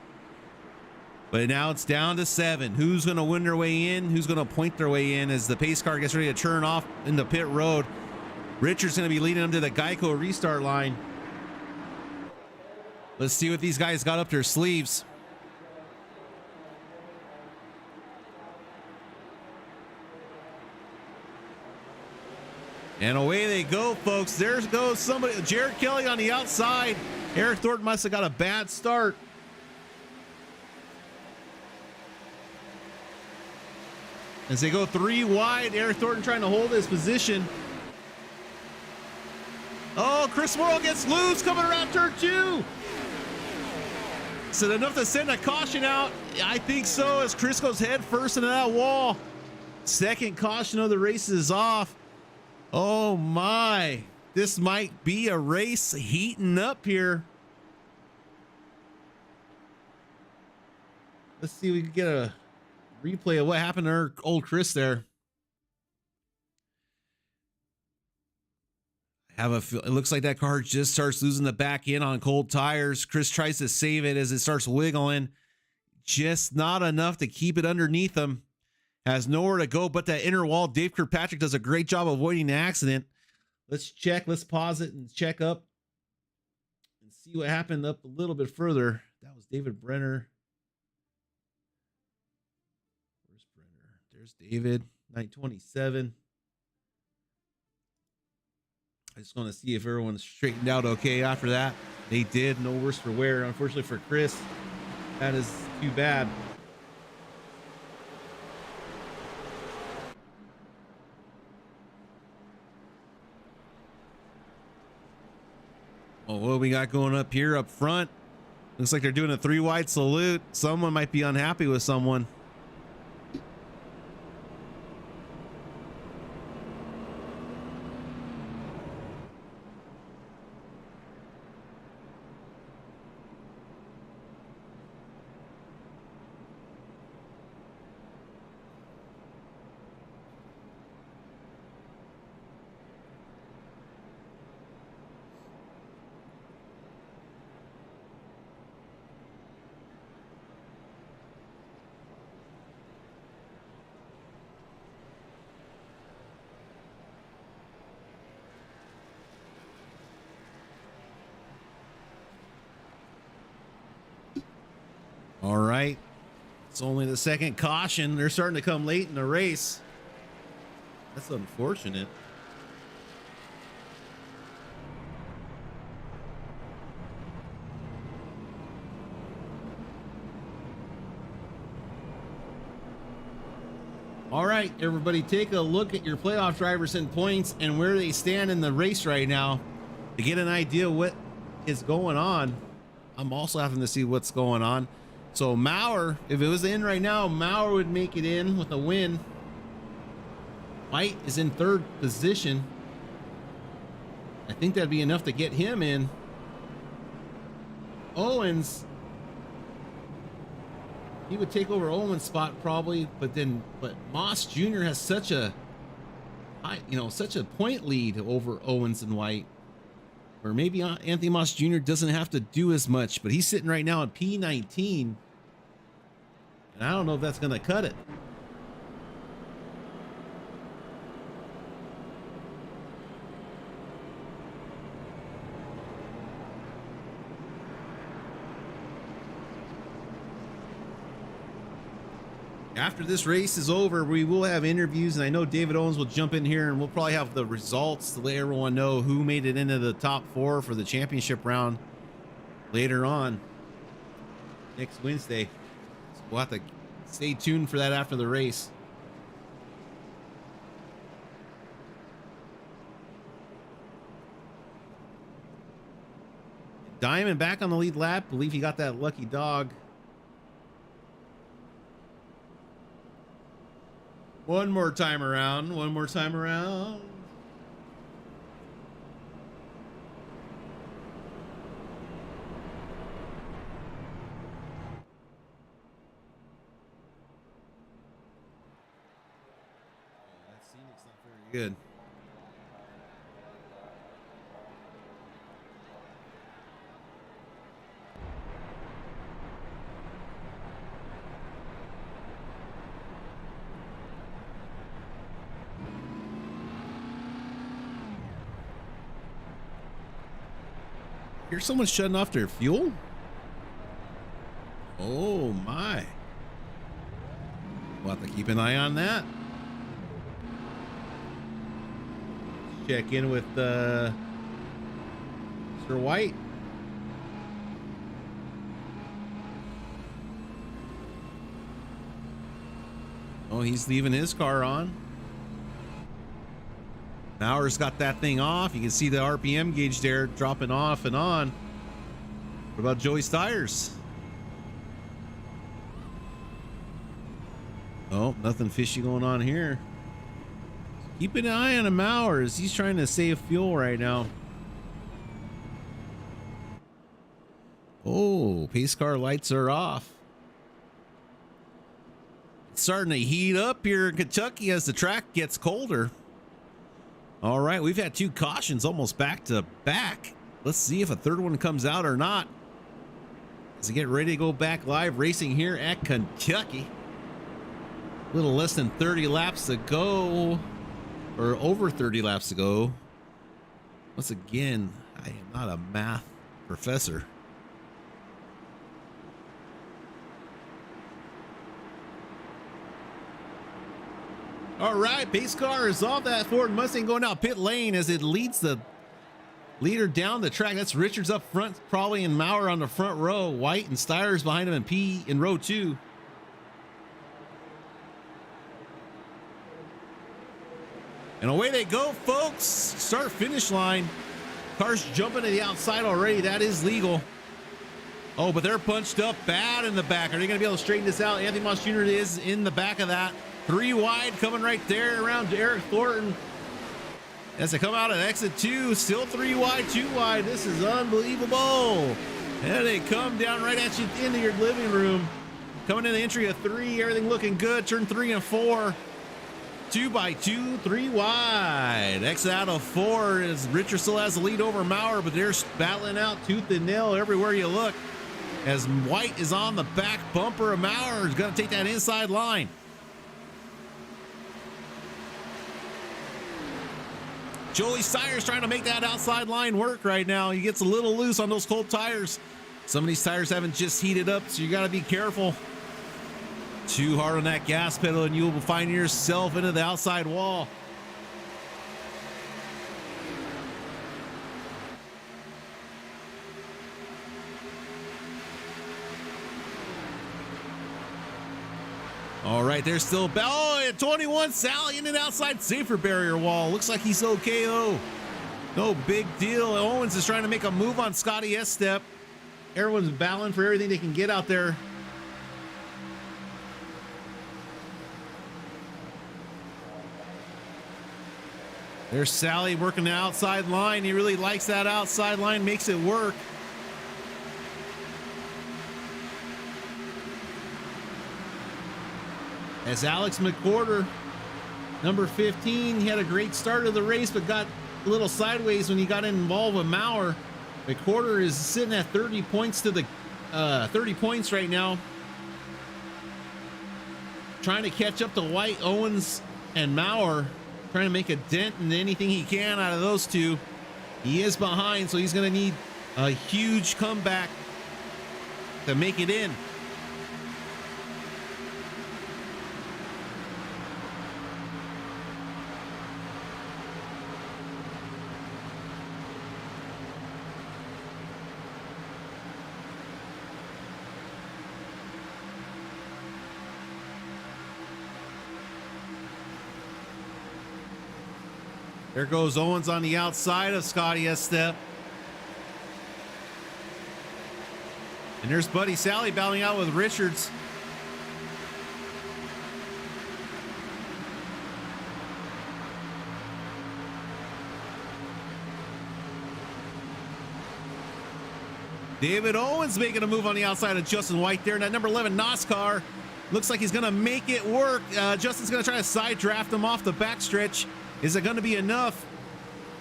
But now it's down to 7. Who's going to win their way in? Who's going to point their way in as the pace car gets ready to turn off into pit road? Richard's going to be leading them to the Geico restart line. Let's see what these guys got up their sleeves. And away they go, folks. There goes somebody. Jared Kelly on the outside. Eric Thornton must have got a bad start. As they go 3 wide, Eric Thornton trying to hold his position. Oh, Chris Smorol gets loose coming around turn 2. Is it enough to send a caution out? I think so, as Chris goes head first into that wall. Second caution of the race is off. Oh my, this might be a race heating up here. Let's see if we can get a replay of what happened to our old Chris there. It looks like that car just starts losing the back end on cold tires. Chris tries to save it as it starts wiggling. Just not enough to keep it underneath him. Has nowhere to go but that inner wall. Dave Kirkpatrick does a great job avoiding the accident. Let's check. Let's pause it and check up and see what happened up a little bit further. That was David Brenner. There's David, 927. I just want to see if everyone's straightened out okay after that. They did. No worse for wear. Unfortunately for Chris, that is too bad. Oh, what we got going up here up front? Looks like they're doing a 3 wide salute. Someone might be unhappy with someone. All right. It's only the second caution. They're starting to come late in the race. That's unfortunate. All right, everybody, take a look at your playoff drivers and points and where they stand in the race right now to get an idea what is going on. I'm also having to see what's going on. So Maurer, if it was in right now, Maurer would make it in with a win. White is in 3rd position. I think that'd be enough to get him in. Owens, he would take over Owens' spot probably, but Moss Jr. has such a high, such a point lead over Owens and White. Or maybe Anthony Moss Jr. doesn't have to do as much, but he's sitting right now at P19. And I don't know if that's going to cut it. After this race is over, we will have interviews, and I know David Owens will jump in here, and we'll probably have the results to let everyone know who made it into the top 4 for the championship round later on next Wednesday. So we'll have to stay tuned for that after the race. Diamond back on the lead lap. Believe he got that lucky dog. One more time around. One more time around. That scenic's not very good. Here's someone shutting off their fuel. Oh my. We'll have to keep an eye on that. Check in with Mr. White. Oh, he's leaving his car on. Maurer's got that thing off. You can see the RPM gauge there dropping off and on. What about Joey's tires? Oh, nothing fishy going on here. Keep an eye on Maurer as he's trying to save fuel right now. Oh, pace car lights are off. It's starting to heat up here in Kentucky as the track gets colder. All right, we've had 2 cautions almost back to back. Let's see if a 3rd one comes out or not. As we get ready to go back live racing here at Kentucky. A little less than 30 laps to go, or over 30 laps to go. Once again, I am not a math professor. All right, pace car is off. That Ford Mustang going out pit lane as it leads the leader down the track. That's Richards up front, probably, and Maurer on the front row. White and Steyer's behind him, and P in row 2. And away they go, folks. Start finish line. Cars jumping to the outside already. That is legal. Oh, but they're punched up bad in the back. Are they going to be able to straighten this out? Anthony Moss Jr. is in the back of that. 3 wide coming right there around Eric Thornton. As they come out at exit 2, still 3 wide, 2 wide. This is unbelievable. And they come down right at you at the end of your living room. Coming in the entry of 3, everything looking good. Turn 3 and 4. 2 by 2, 3 wide. Exit out of 4 is Richard still has the lead over Maurer, but they're battling out tooth and nail everywhere you look. As White is on the back bumper of Maurer, is going to take that inside line. Joey Steyer's trying to make that outside line work right now. He gets a little loose on those cold tires. Some of these tires haven't just heated up, so you got to be careful. Too hard on that gas pedal and you will find yourself into the outside wall. All right, there's still, oh, at 21, Sally in an outside safer barrier wall. Looks like he's okay, though. No big deal. Owens is trying to make a move on Scotty S-Step. Everyone's battling for everything they can get out there. There's Sally working the outside line. He really likes that outside line, makes it work. As Alex McWhorter, number 15, he had a great start of the race, but got a little sideways when he got involved with Maurer. McWhorter is sitting at 30 points to the 30 points right now. Trying to catch up to White, Owens, and Maurer. Trying to make a dent in anything he can out of those two. He is behind, so he's going to need a huge comeback to make it in. There goes Owens on the outside of Scotty S-Step. And there's Buddy Sally battling out with Richards. David Owens making a move on the outside of Justin White there. And that number 11 NASCAR looks like he's going to make it work. Justin's going to try to side draft him off the backstretch. Is it going to be enough?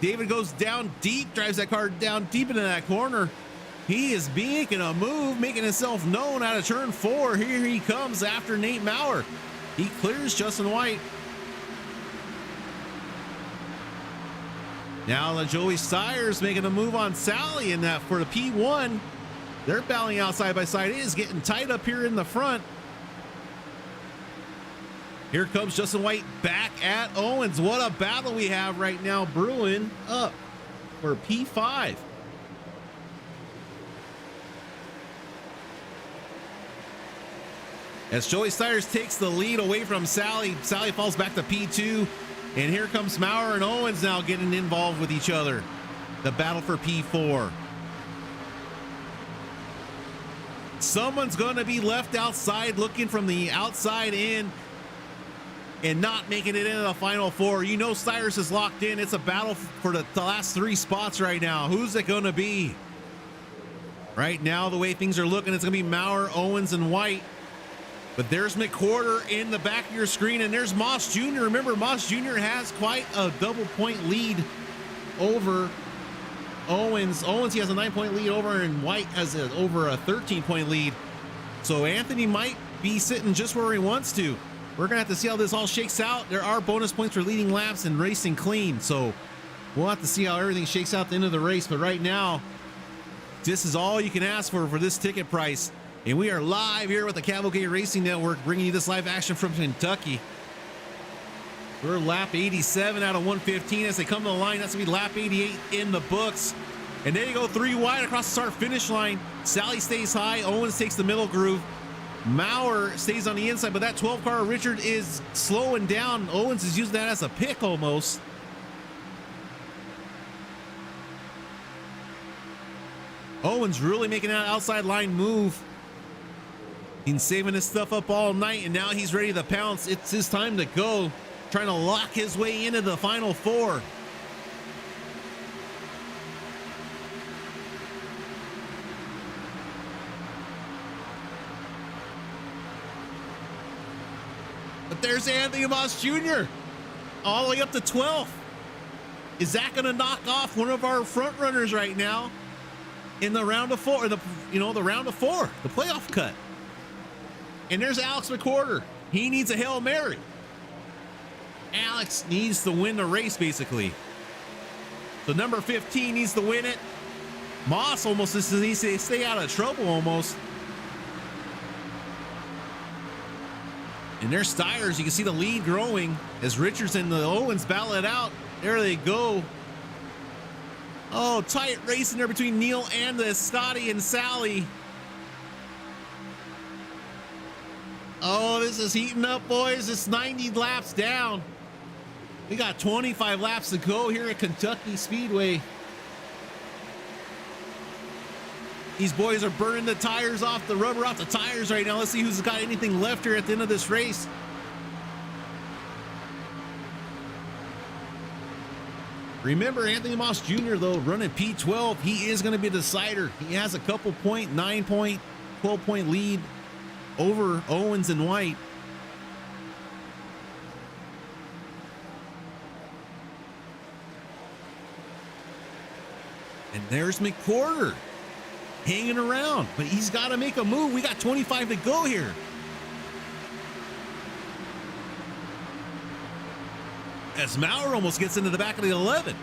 David goes down deep, drives that car down deep into that corner. He is making a move, making himself known out of turn 4. Here he comes after Nate Maurer. He clears Justin White. Now the Joey Steyer's making a move on Sally in that for the P1. They're battling out side by side. It is getting tight up here in the front. Here comes Justin White back at Owens. What a battle we have right now brewing up for P5. As Joey Steyers takes the lead away from Sally, Sally falls back to P2. And here comes Maurer and Owens now getting involved with each other. The battle for P4. Someone's going to be left outside looking from the outside in and not making it into the final 4. You know Steyers is locked in. It's a battle for the last 3 spots right now. Who's it going to be? Right now, the way things are looking, it's going to be Maurer, Owens, and White. But there's McWhorter in the back of your screen, and there's Moss Jr. Remember, Moss Jr. has quite a double-point lead over Owens. Owens, he has a 9-point lead over, and White has over a 13-point lead. So Anthony might be sitting just where he wants to. We're going to have to see how this all shakes out. There are bonus points for leading laps and racing clean. So we'll have to see how everything shakes out at the end of the race. But right now, this is all you can ask for this ticket price. And we are live here with the Cavalcade Racing Network, bringing you this live action from Kentucky. We're lap 87 out of 115 as they come to the line. That's gonna be lap 88 in the books. And there you go, 3 wide across the start finish line. Sally stays high. Owens takes the middle groove. Maurer stays on the inside, but that 12 car Richard is slowing down. Owens is using that as a pick almost. Owens really making that outside line move. He's been saving his stuff up all night, and now he's ready to pounce. It's his time to go. Trying to lock his way into the final 4. But there's Anthony Moss Jr. all the way up to 12th. Is that going to knock off one of our front runners right now in the round of 4, the round of 4, the playoff cut? And there's Alex McWhorter. He needs a Hail Mary. Alex needs to win the race, basically. So number 15 needs to win it. Moss almost needs to stay out of trouble almost. And there's Stiers. You can see the lead growing as Richards and the Owens battle it out. There they go. Oh, tight racing there between Neil and the Scotty and Sally. Oh, this is heating up, boys. It's 90 laps down. We got 25 laps to go here at Kentucky Speedway. These boys are burning the tires off, the rubber off the tires right now. Let's see who's got anything left here at the end of this race. Remember, Anthony Moss Jr., though, running P12, he is going to be the decider. He has a couple point, 9 point, 12 point lead over Owens and White. And there's McWhorter hanging around, but he's got to make a move. We got 25 to go here. As Maurer almost gets into the back of the 11.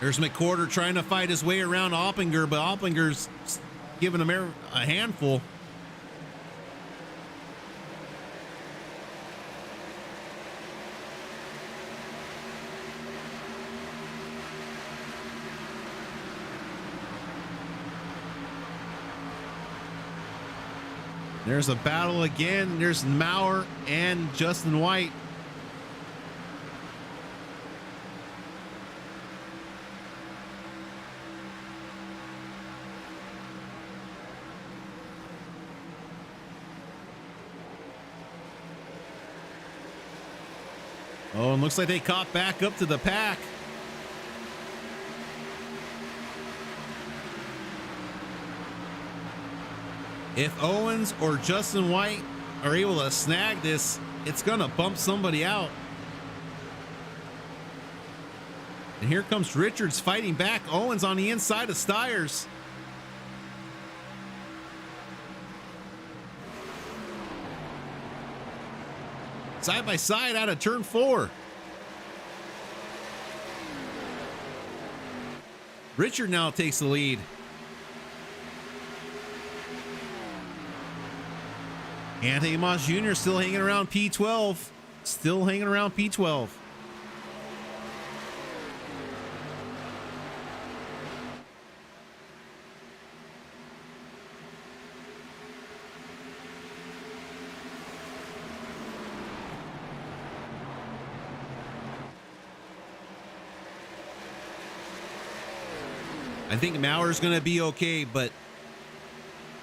There's McWhorter trying to fight his way around Oppinger, but Oppinger's giving him a handful. There's a battle again. There's Maurer and Justin White. Oh, and looks like they caught back up to the pack. If Owens or Justin White are able to snag this, it's going to bump somebody out. And here comes Richards fighting back. Owens on the inside of Stiers. Side by side out of turn 4. Richard now takes the lead. Anthony Moss Jr. still hanging around P12. Still hanging around P12. I think Maurer's going to be okay, but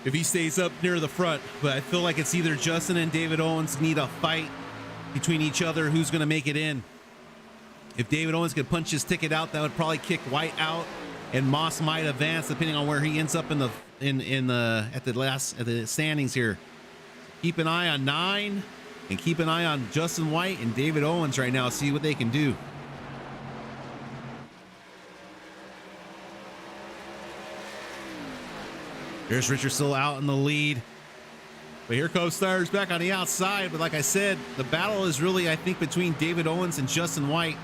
if he stays up near the front, but I feel like it's either Justin and David Owens need a fight between each other who's going to make it in. If David Owens could punch his ticket out, that would probably kick White out, and Moss might advance depending on where he ends up at the standings here. Keep an eye on 9 and keep an eye on Justin White and David Owens right now. See what they can do. There's Richard still out in the lead. But here comes Stiers back on the outside. But like I said, the battle is really, I think, between David Owens and Justin White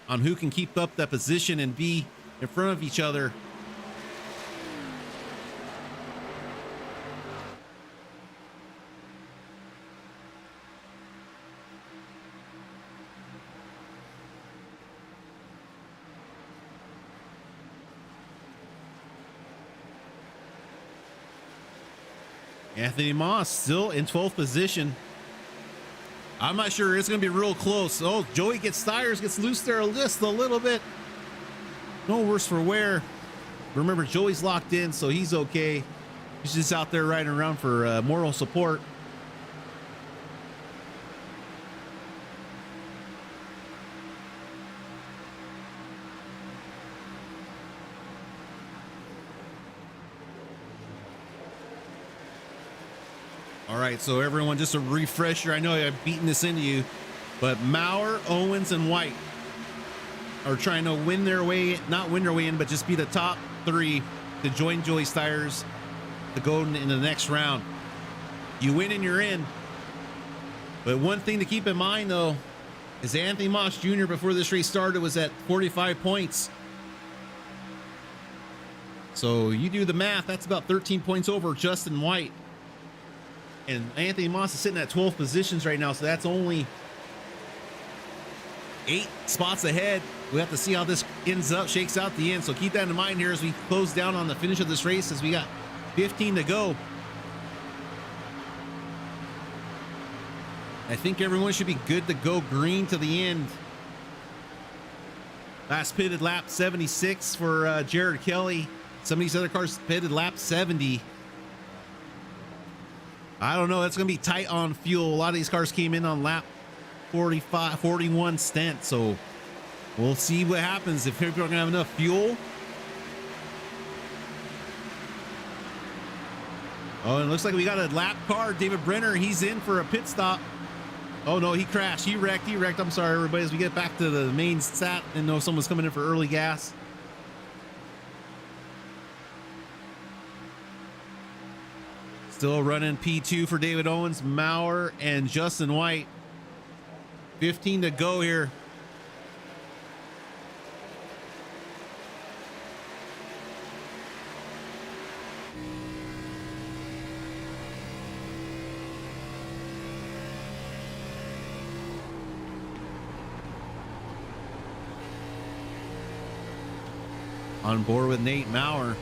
on who can keep up that position and be in front of each other. Anthony Moss still in 12th position. I'm not sure it's going to be real close. Oh, Joey gets tires, gets loose there just a little bit. No worse for wear. Remember, Joey's locked in, so he's okay. He's just out there riding around for moral support. All right, so everyone, just a refresher. I know I've beaten this into you, but Maurer, Owens, and White are trying to win their way, not win their way in, but just be the top three to join Joey Steyers to go in the next round. You win and you're in. But one thing to keep in mind, though, is Anthony Moss Jr. before this race started was at 45 points. So you do the math, that's about 13 points over Justin White. And Anthony Moss is sitting at 12 positions right now, so that's only 8 spots ahead. We have to see how this ends up, shakes out the end. So keep that in mind here as we close down on the finish of this race, as we got 15 to go. I think everyone should be good to go green to the end. Last pitted lap 76 for Jared Kelly. Some of these other cars pitted lap 70. I don't know. That's going to be tight on fuel. A lot of these cars came in on lap 45, 41 stent. So we'll see what happens if people are going to have enough fuel. Oh, and it looks like we got a lap car. David Brenner, he's in for a pit stop. Oh, no, he crashed. He wrecked. I'm sorry, everybody. As we get back to the main stat, and know someone's coming in for early gas. Still running P2 for David Owens, Maurer, and Justin White. 15 to go here. On board with Nate Maurer.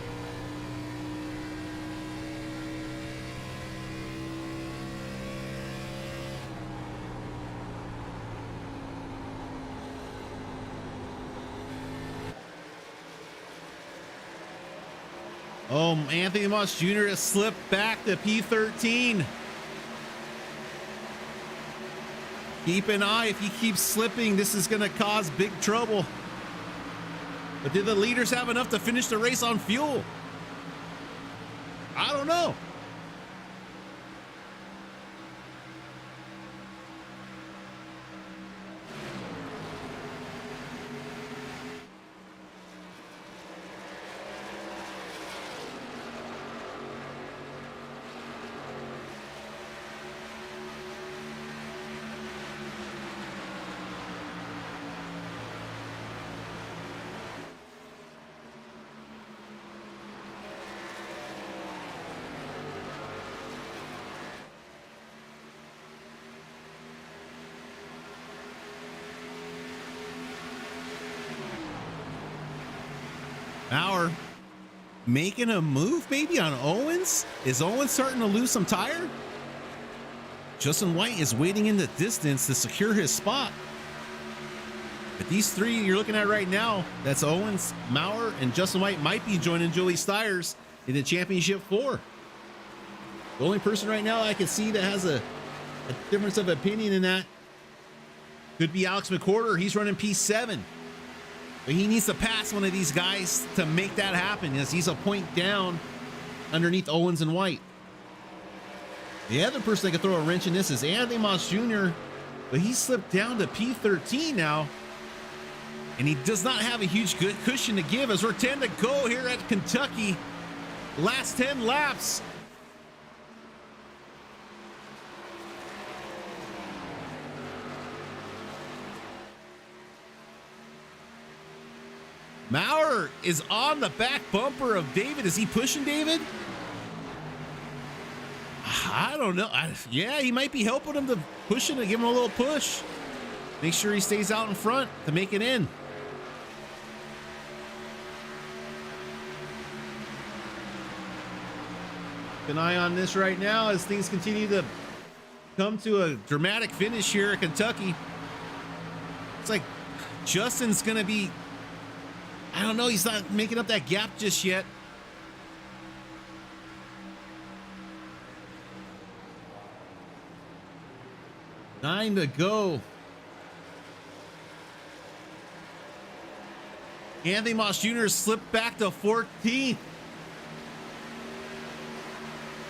Oh, Anthony Moss Jr. has slipped back to P13. Keep an eye. If he keeps slipping, this is going to cause big trouble. But did the leaders have enough to finish the race on fuel? I don't know. Maurer making a move maybe on Owens. Is Owens starting to lose some tire? Justin White is waiting in the distance to secure his spot. But these three you're looking at right now, that's Owens, Maurer, and Justin White, might be joining Joey Steyers in the championship 4. The only person right now I can see that has a difference of opinion in that could be Alex McWhorter. He's running P7. But he needs to pass one of these guys to make that happen, as he's a point down underneath Owens and White. The other person that could throw a wrench in this is Anthony Moss Jr., but he slipped down to P13 now, and he does not have a huge good cushion to give as we're 10 to go here at Kentucky. Last 10 laps. Maurer is on the back bumper of David. Is he pushing David? I don't know. Yeah, he might be helping him to push him, to give him a little push. Make sure he stays out in front to make it in. Keep an eye on this right now as things continue to come to a dramatic finish here at Kentucky. It's like Justin's going to be, I don't know, he's not making up that gap just yet. Nine to go. Anthony Moss Jr. slipped back to 14th.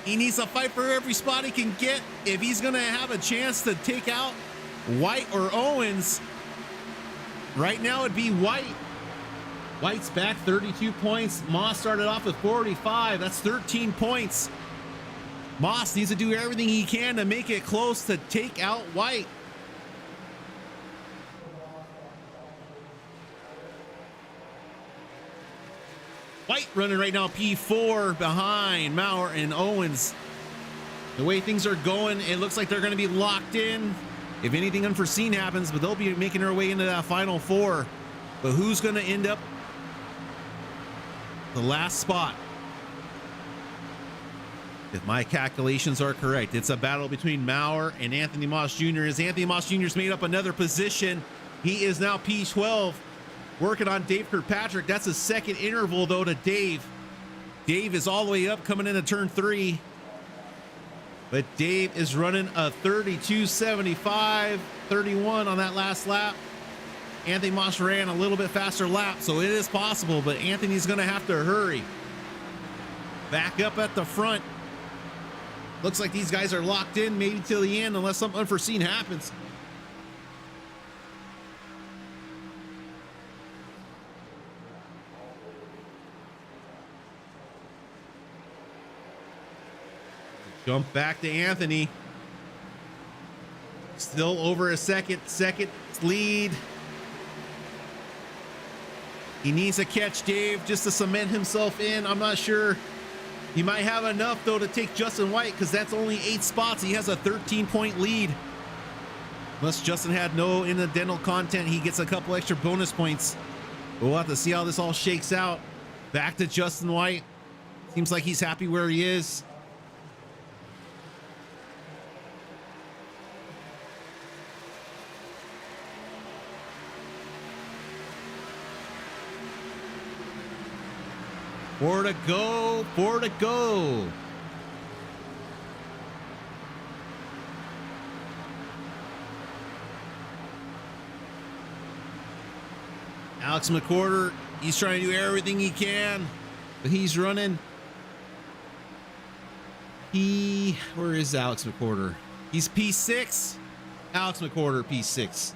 He needs to fight for every spot he can get if he's going to have a chance to take out White or Owens. Right now it'd be White. White's back 32 points. Moss started off with 45. That's 13 points. Moss needs to do everything he can to make it close to take out White. White running right now P4 behind Maurer and Owens. The way things are going, it looks like they're going to be locked in if anything unforeseen happens, but they'll be making their way into that final four. But who's going to end up the last spot? If my calculations are correct, it's a battle between Maurer and Anthony Moss Jr. As Anthony Moss Jr.'s made up another position. He is now P12, working on Dave Kirkpatrick. That's a second interval, though, to Dave. Dave is all the way up coming into turn 3. But Dave is running a 32.75, 31 on that last lap. Anthony Moss ran a little bit faster lap, so it is possible, but Anthony's going to have to hurry. Back up at the front. Looks like these guys are locked in maybe till the end unless something unforeseen happens. Jump back to Anthony. Still over a second lead. He needs to catch Dave just to cement himself in. I'm not sure. He might have enough, though, to take Justin White, because that's only 8 spots. He has a 13-point lead. Unless Justin had no incidental content, he gets a couple extra bonus points. We'll have to see how this all shakes out. Back to Justin White. Seems like he's happy where he is. Four to go, 4 to go. Alex McCorder, he's trying to do everything he can, but he's running. Where is Alex McCorder? He's P6. Alex McCorder, P6.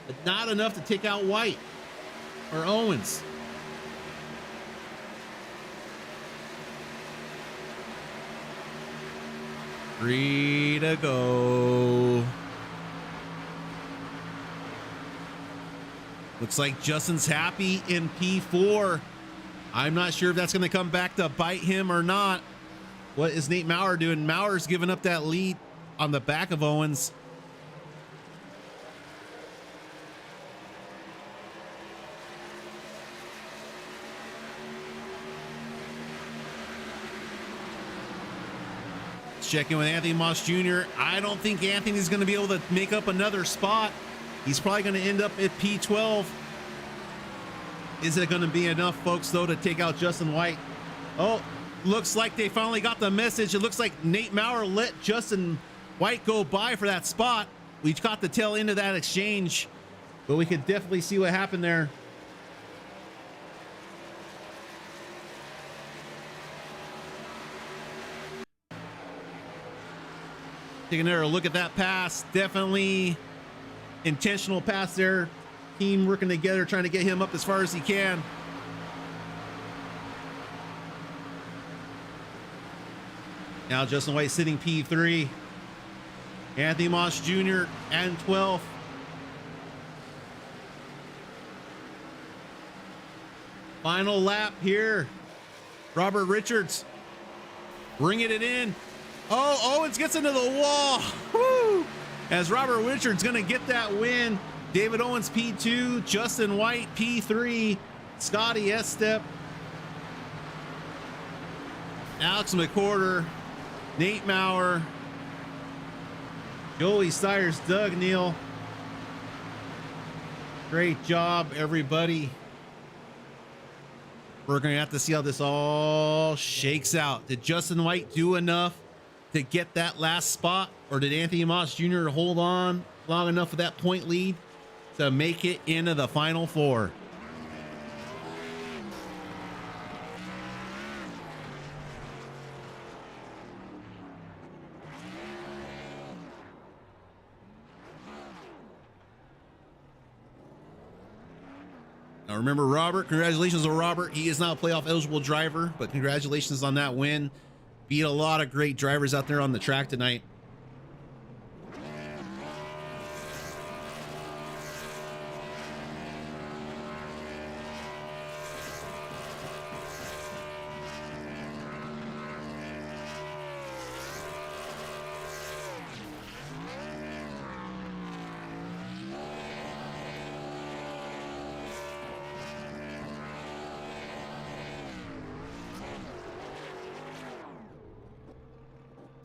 But not enough to take out White or Owens. Three to go. Looks like Justin's happy in P4. I'm not sure if that's going to come back to bite him or not. What is Nate Maurer doing? Maurer's giving up that lead on the back of Owens. Check in with Anthony Moss Jr. I don't think Anthony's going to be able to make up another spot. He's probably going to end up at P12. Is it going to be enough, folks, though, to take out Justin White? Oh, looks like they finally got the message. It looks like Nate Maurer let Justin White go by for that spot. We caught the tail end of that exchange, but we could definitely see what happened there. Taking another look at that pass. Definitely intentional pass there. Team working together, trying to get him up as far as he can. Now Justin White sitting P3. Anthony Moss Jr. and 12th. Final lap here. Robert Richards bringing it in. Oh, Owens gets into the wall. Woo! As Robert Richards going to get that win. David Owens P2, Justin White P3, Scotty Estep, Alex McCorder, Nate Maurer, Joey Stires, Doug Neal. Great job, everybody. We're going to have to see how this all shakes out. Did Justin White do enough to get that last spot, or did Anthony Moss Jr. hold on long enough with that point lead to make it into the final four? Now remember, Robert, congratulations on Robert. He is now a playoff eligible driver, but congratulations on that win. Beat a lot of great drivers out there on the track tonight.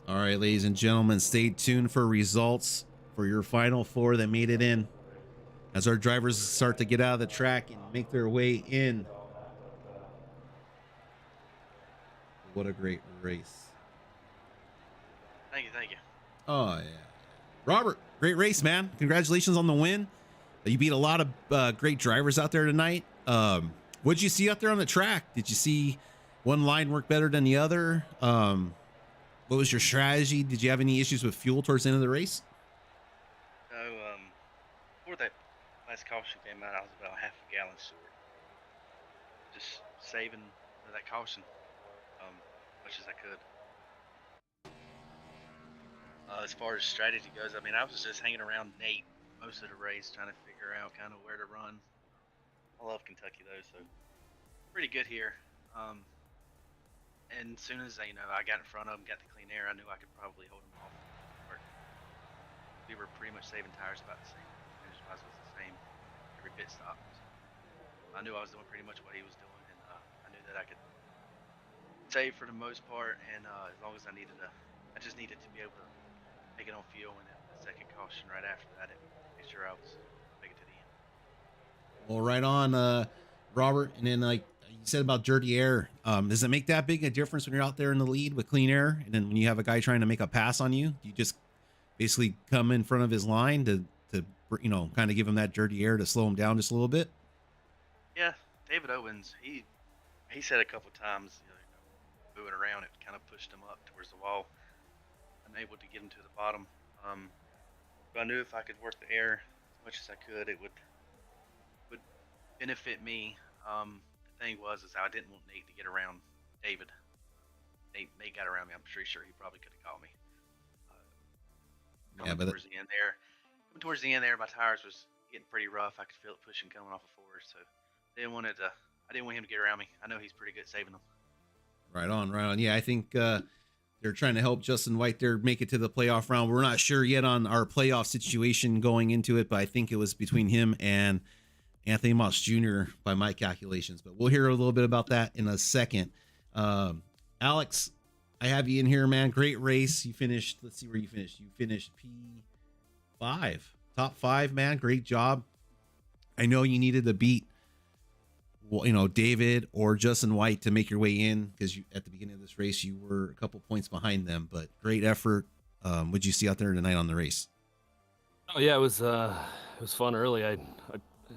All right, ladies and gentlemen, stay tuned for results for your final four that made it in as our drivers start to get out of the track and make their way in. What a great race. Thank you, thank you. Oh, yeah. Robert, great race, man. Congratulations on the win. You beat a lot of great drivers out there tonight. What'd you see out there on the track? Did you see one line work better than the other? What was your strategy? Did you have any issues with fuel towards the end of the race? No, before that last caution came out, I was about half a gallon short. Just saving that caution as much as I could. As far as strategy goes, I mean, I was just hanging around Nate most of the race, trying to figure out kind of where to run. I love Kentucky though, so pretty good here. And as soon as I got in front of him, got the clean air, I knew I could probably hold him off. We were pretty much saving tires about the same. Finish-wise was the same every pit stop. So I knew I was doing pretty much what he was doing, and I knew that I could save for the most part. And as long as I just needed to be able to make it on fuel, and then the second caution right after that, it made sure I was making it to the end. Well, right on, Robert. And then, like you said about dirty air, does it make that big a difference when you're out there in the lead with clean air? And then when you have a guy trying to make a pass on you, do you just basically come in front of his line to kind of give him that dirty air to slow him down just a little bit? Yeah, David Owens, he said a couple times, moving around, it kind of pushed him up towards the wall. I'm able to get him to the bottom. But I knew if I could work the air as much as I could, it would benefit me. The thing was I didn't want Nate to get around David. Nate got around me. I'm pretty sure he probably could have caught me. Towards the end there, my tires was getting pretty rough. I could feel it pushing coming off of fours, so I didn't want him to get around me. I know he's pretty good at saving them. Right on. Yeah, I think they're trying to help Justin White there make it to the playoff round. We're not sure yet on our playoff situation going into it, but I think it was between him and Anthony Moss Jr. by my calculations. But we'll hear a little bit about that in a second. Alex, I have you in here, man. Great race. You finished, let's see where you finished. You finished P5, top 5, man. Great job. I know you needed to beat, David or Justin White to make your way in, because at the beginning of this race, you were a couple points behind them, but great effort. What'd you see out there tonight on the race? Oh yeah, it was fun early. I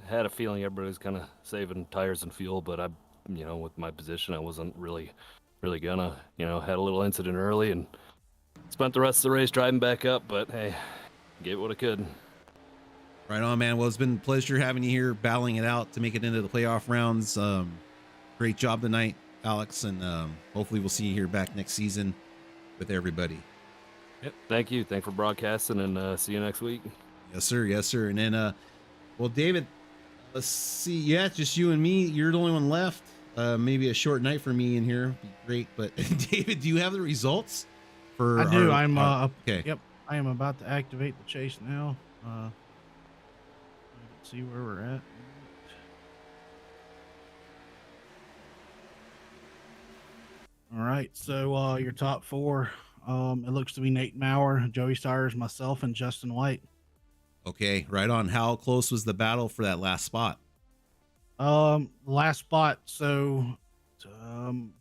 had a feeling everybody was kind of saving tires and fuel, but with my position, I wasn't really gonna, had a little incident early and spent the rest of the race driving back up, but hey, gave what I could. Right on, man. Well, it's been a pleasure having you here, battling it out to make it into the playoff rounds. Great job tonight, Alex, and hopefully we'll see you here back next season with everybody. Yep. Thank you. Thanks for broadcasting, and see you next week. Yes, sir. And then, well, David, Let's see. Yeah, it's just you and me. You're the only one left. Maybe a short night for me in here would be great. But David, do you have the results for? I do. Okay. Yep. I am about to activate the chase now. Let's see where we're at. All right. So your top four. It looks to be Nate Maurer, Joey Stires, myself, and Justin White. Okay, right on. How close was the battle for that last spot? Last spot. So,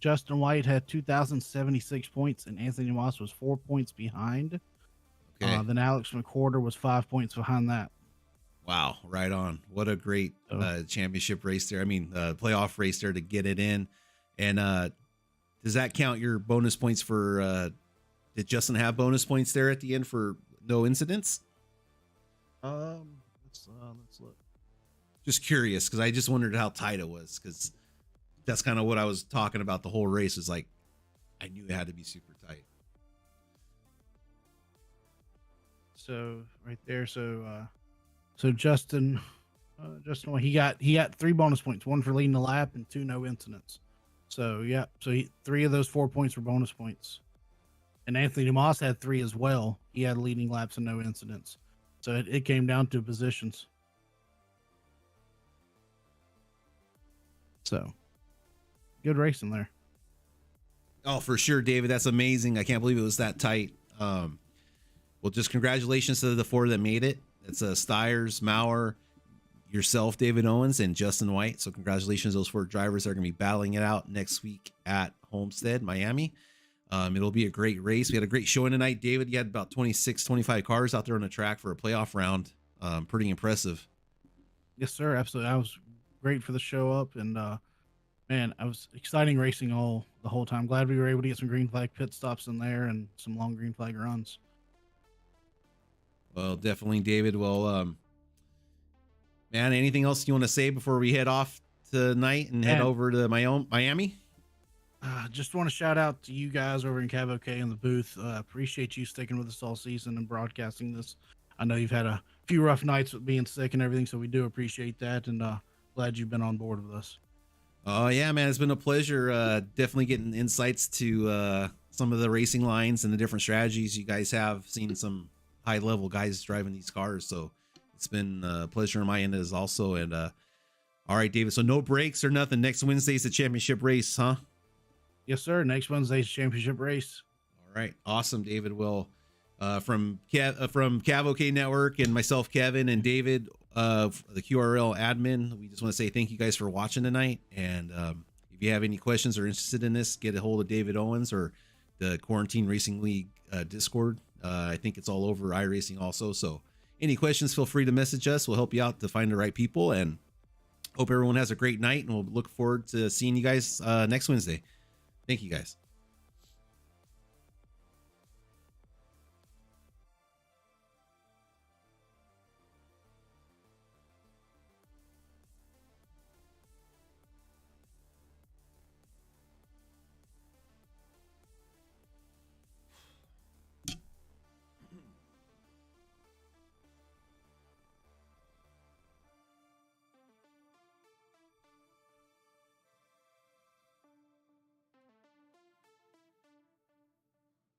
Justin White had 2,076 points, and Anthony Moss was 4 points behind. Okay. Then Alex McWhorter was 5 points behind that. Wow, right on. What a great championship race there. I mean, playoff race there to get it in. And does that count your bonus points for? Did Justin have bonus points there at the end for no incidents? Let's look. Just curious, because I just wondered how tight it was, because that's kind of what I was talking about the whole race. Is like, I knew it had to be super tight. So right there, so Justin, he got 3 bonus points, 1 for leading the lap and 2 no incidents. So yeah, so 3 of those 4 points were bonus points. And Anthony Moss had 3 as well. He had leading laps and no incidents. So it came down to positions. So good racing there. Oh, for sure, David. That's amazing. I can't believe it was that tight. Well, just congratulations to the 4 that made it. It's Stires, Maurer, yourself, David Owens, and Justin White. So congratulations to those 4 drivers that are going to be battling it out next week at Homestead, Miami. It'll be a great race. We had a great showing tonight, David. You had about 26, 25 cars out there on the track for a playoff round. Pretty impressive. Yes, sir. Absolutely. I was great for the show up, and man, I was exciting racing the whole time. Glad we were able to get some green flag pit stops in there and some long green flag runs. Well, definitely, David. Well, man, anything else you want to say before we head off tonight and head over to Miami? Just want to shout out to you guys over in Cav OK in the booth. Appreciate you sticking with us all season and broadcasting this. I know you've had a few rough nights with being sick and everything, so we do appreciate that, and glad you've been on board with us. Oh yeah, man, it's been a pleasure. Definitely getting insights to some of the racing lines and the different strategies you guys have. Seen some high level guys driving these cars, so it's been a pleasure on my end as also. And all right, David. So no breaks or nothing. Next Wednesday's the championship race, huh? Yes, sir. Next Wednesday's championship race. All right, awesome, David. Well, from Cav OK Network and myself, Kevin, and David, the QRL admin, we just want to say thank you guys for watching tonight. And if you have any questions or interested in this, get a hold of David Owens or the Quarantine Racing League Discord. I think it's all over iRacing also. So any questions, feel free to message us. We'll help you out to find the right people, and hope everyone has a great night, and we'll look forward to seeing you guys next Wednesday. Thank you, guys.